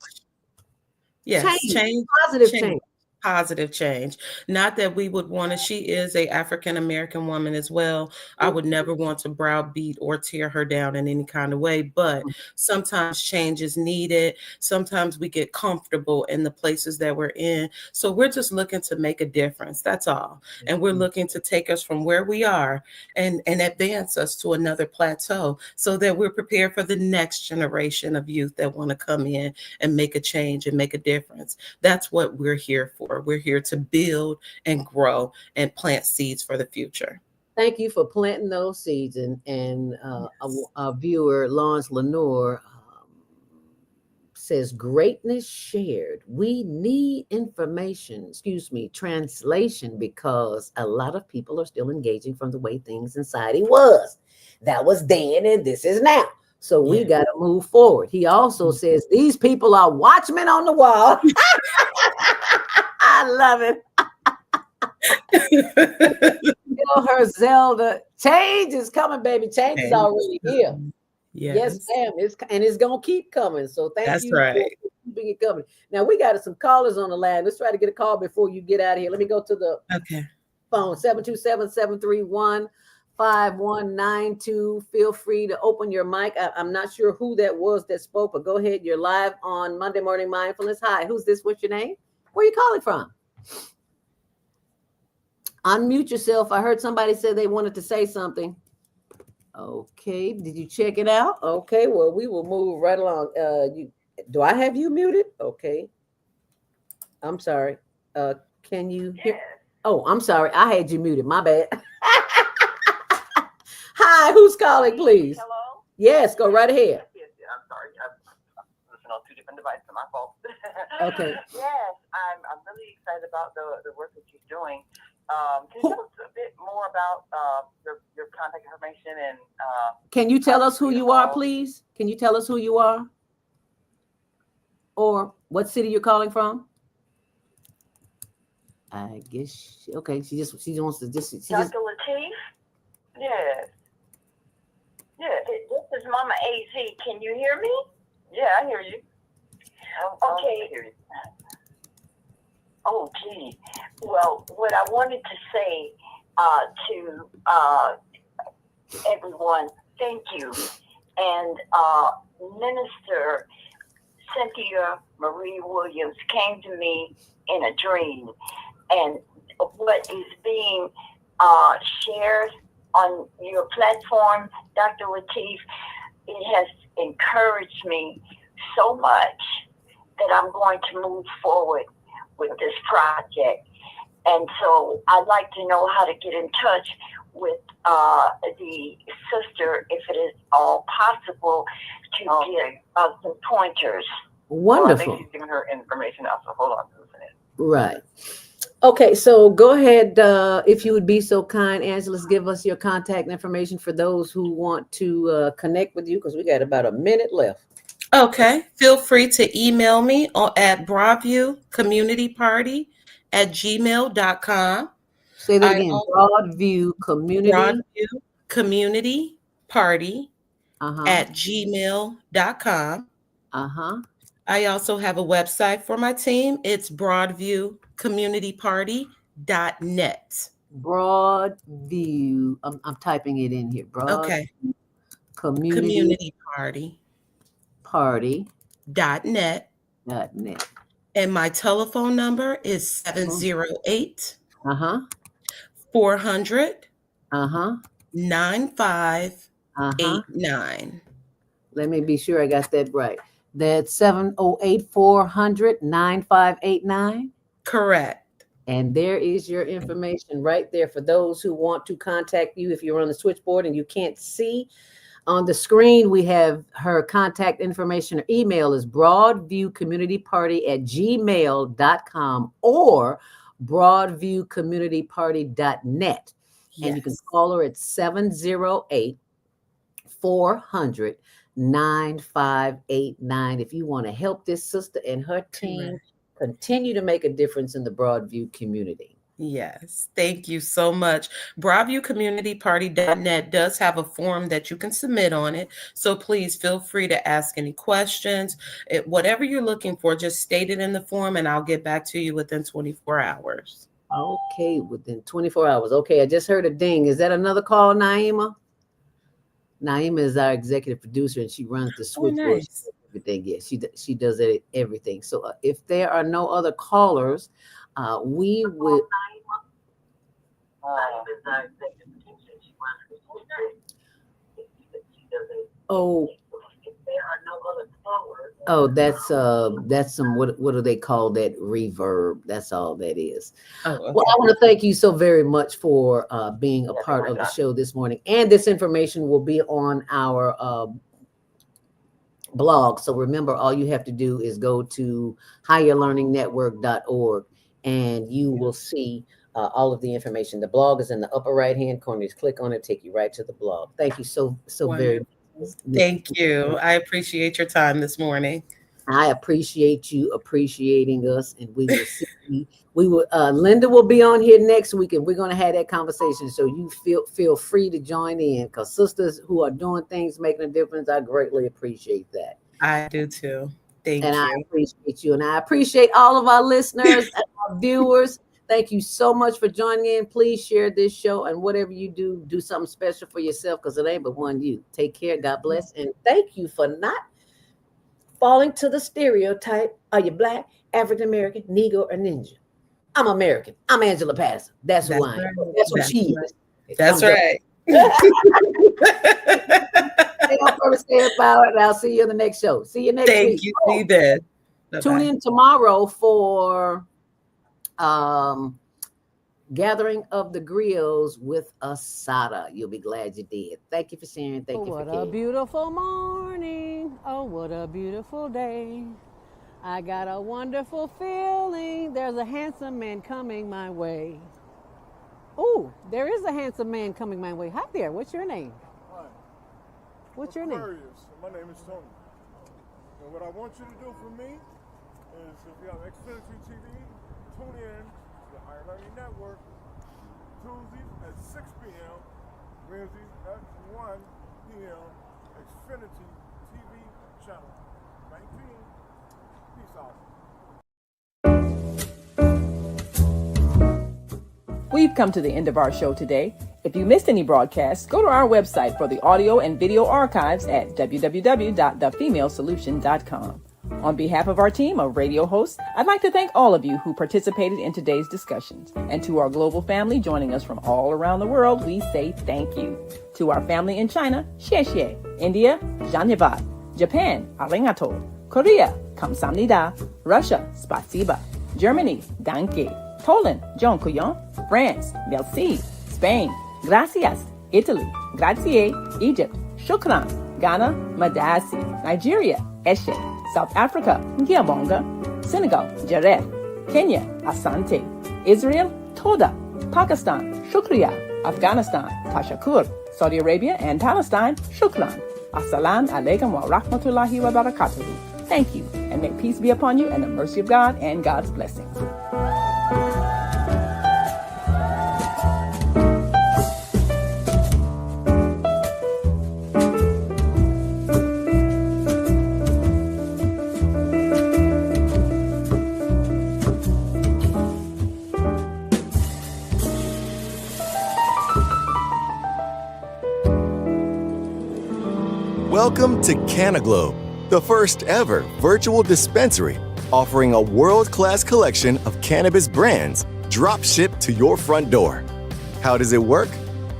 Yes, change. Positive change. Not that we would want to. She is a African-American woman as well. I would never want to browbeat or tear her down in any kind of way, but sometimes change is needed. Sometimes we get comfortable in the places that we're in. So we're just looking to make a difference. That's all. And we're looking to take us from where we are and advance us to another plateau so that we're prepared for the next generation of youth that want to come in and make a change and make a difference. That's what we're here for. We're here to build and grow and plant seeds for the future. Thank you for planting those seeds. And our viewer, Lawrence Lenore, says, greatness shared. We need translation, because a lot of people are still engaging from the way things in society was. That was then and this is now. So we got to move forward. He also says, these people are watchmen on the wall. I love it. Tell her, Zelda, change is coming, baby. Change is already here. Yes, ma'am. It's going to keep coming. So thank you for keeping it coming. Now, we got some callers on the line. Let's try to get a call before you get out of here. Let me go to the phone, 727-731-5192. Feel free to open your mic. I'm not sure who that was that spoke, but go ahead. You're live on Monday Morning Mindfulness. Hi, who's this? What's your name? Where are you calling from? Unmute yourself. I heard somebody say they wanted to say something. Okay. Did you check it out? Okay. Well, we will move right along. Do I have you muted? Okay. I'm sorry. Can you hear? Oh, I'm sorry. I had you muted. My bad. Hi, who's calling, please? Hello? Yes, go right ahead. I'm sorry. I'm listening on 2 different devices. My fault. Okay. Yes, I'm really excited about the work that you're doing. Can you tell us a bit more about your contact information and can you tell us who you are, please? Can you tell us who you are? Or what city you're calling from? I guess okay. She wants to just Dr. Lateef? Yes. Yeah, this is Mama AZ. Can you hear me? Yeah, I hear you. Okay. I hear you. Oh, gee. Well, what I wanted to say to everyone, thank you. And Minister Cynthia Marie Williams came to me in a dream. And what is being shared on your platform, Dr. Lateef, it has encouraged me so much that I'm going to move forward with this project. And so I'd like to know how to get in touch with the sister, if it is all possible, to get some pointers. Wonderful. Well, I think she's giving her information out, so hold on to this. Right. Okay, so go ahead, if you would be so kind, Angela, give us your contact information for those who want to connect with you, because we got about a minute left. Okay, feel free to email me at broadviewcommunityparty@gmail.com. Say that I again. al- Broadview Community. Broadview Community Party Uh-huh. at gmail.com. Uh-huh. I also have a website for my team. It's broadviewcommunityparty.net. Broadview. I'm typing it in here. Okay. Community Party.net. Party.net. And my telephone number is 708 Uh-huh. 400 Uh-huh. 9589. Let me be sure I got that right. That's 708-400-9589. Correct. And there is your information right there for those who want to contact you. If you're on the switchboard and you can't see on the screen, we have her contact information. Her email is broadviewcommunityparty@gmail.com or broadviewcommunityparty.net. Yes. And you can call her at 708-400-9589 if you want to help this sister and her team continue to make a difference in the Broadview community. Yes, thank you so much. Broadviewcommunityparty.net does have a form that you can submit on it. So please feel free to ask any questions. Whatever you're looking for, just state it in the form and I'll get back to you within 24 hours. Okay, within 24 hours. Okay, I just heard a ding. Is that another call, Naima? Naima is our executive producer and she runs the switchboard. Nice. Everything. Yes, she does it, everything. So if there are no other callers, we would. That's some what do they call that? Reverb. That's all that is. Oh, okay. Well, I want to thank you so very much for being a part of the show this morning. And this information will be on our blog. So remember, all you have to do is go to higherlearningnetwork.org and you will see all of the information. The blog is in the upper right-hand corner. Just click on it, take you right to the blog. Thank you so very much. Thank you. I appreciate your time this morning. I appreciate you appreciating us, and we will see. Linda will be on here next week, and we're going to have that conversation. So you feel free to join in, because sisters who are doing things making a difference, I greatly appreciate that. I do too. Thank you. And I appreciate you, and I appreciate all of our listeners and our viewers. Thank you so much for joining in. Please share this show, and whatever you do something special for yourself, because it ain't but one you. Take care. God bless, and thank you for not falling to the stereotype. Are you Black, African American, Negro, or Ninja? I'm American. I'm Angela Patterson. That's who I am. Right. That's what she is. That's right. Stay empowered, and I'll see you in the next show. See you next week. Thank you. See you then. Tune in tomorrow for Gathering of the Griots with Asada. You'll be glad you did. Thank you for sharing. Thank you for What a beautiful morning. Oh, what a beautiful day. I got a wonderful feeling. There's a handsome man coming my way. Oh, there is a handsome man coming my way. Hi there. What's your name? Hi. What's your name? My name is Tony. And what I want you to do for me is, if you have Xfinity TV, tune in to the Higher Learning Network Tuesdays at 6 p.m., Wednesdays at 1 p.m., Xfinity TV channel 19. Peace out. We've come to the end of our show today. If you missed any broadcasts, go to our website for the audio and video archives at www.thefemalesolution.com. On behalf of our team of radio hosts, I'd like to thank all of you who participated in today's discussions. And to our global family joining us from all around the world, we say thank you. To our family in China, xie xie. India, Dhanyavad. Japan, arigato. Korea, kamsamnida. Russia, spasiba. Germany, danke. Poland, dziękuję. France, merci. Spain, gracias. Italy, grazie. Egypt, shukran. Ghana, madasi. Nigeria, eshe. South Africa, Ngiyabonga. Senegal, Jaref. Kenya, Asante. Israel, Toda. Pakistan, Shukriya. Afghanistan, Tashakur. Saudi Arabia and Palestine, Shukran. Assalamu alaikum wa rahmatullahi wa barakatuhu. Thank you, and may peace be upon you and the mercy of God and God's blessings. Welcome to Canaglobe, the first ever virtual dispensary offering a world-class collection of cannabis brands drop shipped to your front door. How does it work?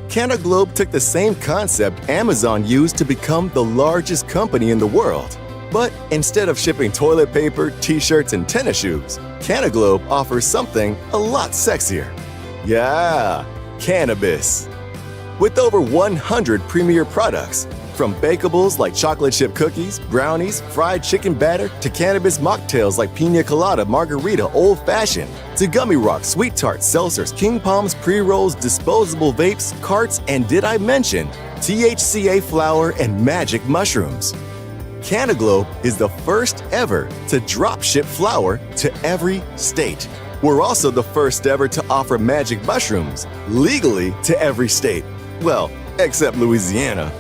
Canaglobe took the same concept Amazon used to become the largest company in the world. But instead of shipping toilet paper, t-shirts, and tennis shoes, Canaglobe offers something a lot sexier. Yeah, cannabis. With over 100 premier products, from bakables like chocolate chip cookies, brownies, fried chicken batter, to cannabis mocktails like pina colada, margarita, old fashioned, to gummy rocks, sweet tarts, seltzers, king palms, pre-rolls, disposable vapes, carts, and did I mention THCA flower and magic mushrooms? Canaglobe is the first ever to drop ship flower to every state. We're also the first ever to offer magic mushrooms legally to every state. Well, except Louisiana.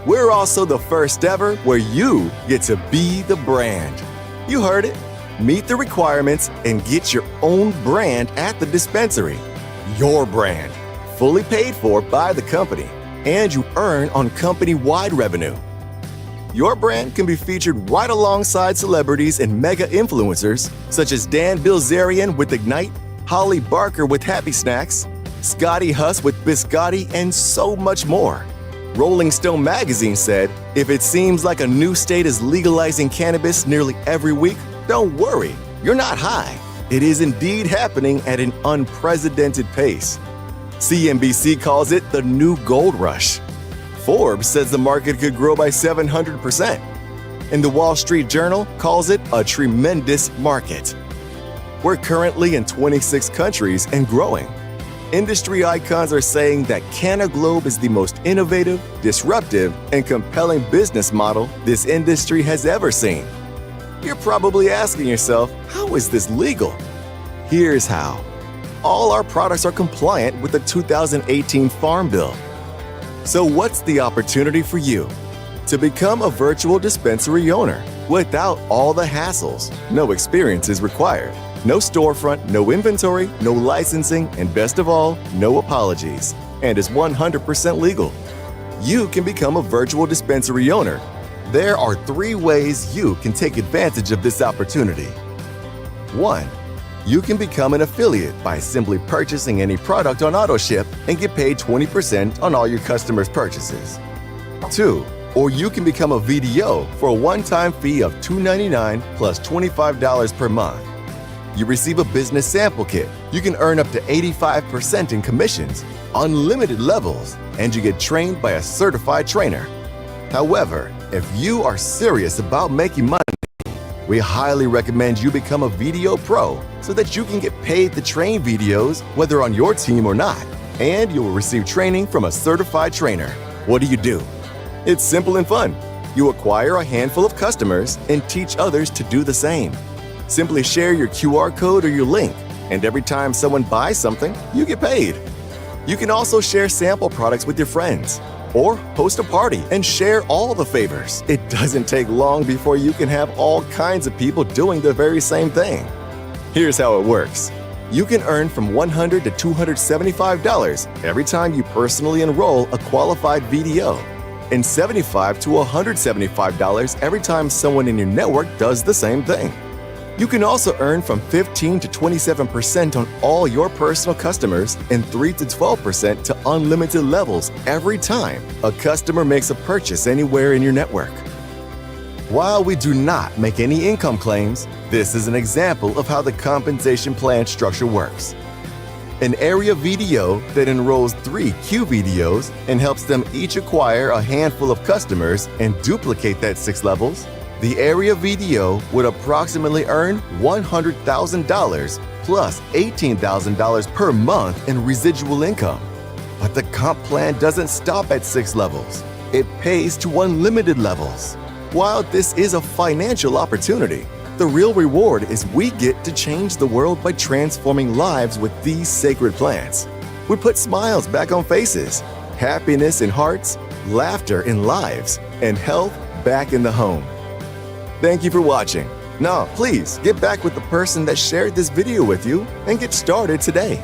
We're also the first ever where you get to be the brand. You heard it. Meet the requirements and get your own brand at the dispensary. Your brand, fully paid for by the company, and you earn on company-wide revenue. Your brand can be featured right alongside celebrities and mega influencers such as Dan Bilzerian with Ignite, Holly Barker with Happy Snacks, Scotty Huss with Biscotti, and so much more. Rolling Stone magazine said, if it seems like a new state is legalizing cannabis nearly every week, don't worry, you're not high. It is indeed happening at an unprecedented pace. CNBC calls it the new gold rush. Forbes says the market could grow by 700%. And the Wall Street Journal calls it a tremendous market. We're currently in 26 countries and growing. Industry icons are saying that Canaglobe is the most innovative, disruptive, and compelling business model this industry has ever seen. You're probably asking yourself, how is this legal? Here's how. All our products are compliant with the 2018 Farm Bill. So what's the opportunity for you? To become a virtual dispensary owner without all the hassles. No experience is required. No storefront, no inventory, no licensing, and best of all, no apologies. And is 100% legal. You can become a virtual dispensary owner. There are 3 ways you can take advantage of this opportunity. 1. You can become an affiliate by simply purchasing any product on AutoShip and get paid 20% on all your customers' purchases. 2. Or you can become a VDO for a one-time fee of $2.99 plus $25 per month. You receive a business sample kit. You can earn up to 85% in commissions, unlimited levels, and you get trained by a certified trainer. However, if you are serious about making money, we highly recommend you become a VDO Pro so that you can get paid to train VDOs whether on your team or not, and you will receive training from a certified trainer. What do? It's simple and fun. You acquire a handful of customers and teach others to do the same. Simply share your QR code or your link, and every time someone buys something, you get paid. You can also share sample products with your friends, or host a party and share all the favors. It doesn't take long before you can have all kinds of people doing the very same thing. Here's how it works. You can earn from $100 to $275 every time you personally enroll a qualified VDO, and $75 to $175 every time someone in your network does the same thing. You can also earn from 15 to 27% on all your personal customers and 3 to 12% to unlimited levels every time a customer makes a purchase anywhere in your network. While we do not make any income claims, this is an example of how the compensation plan structure works. An area VDO that enrolls 3 QVDOs and helps them each acquire a handful of customers and duplicate that 6 levels, the area VDO would approximately earn $100,000 plus $18,000 per month in residual income. But the comp plan doesn't stop at 6 levels. It pays to unlimited levels. While this is a financial opportunity, the real reward is we get to change the world by transforming lives with these sacred plants. We put smiles back on faces, happiness in hearts, laughter in lives, and health back in the home. Thank you for watching. Now, please get back with the person that shared this video with you and get started today.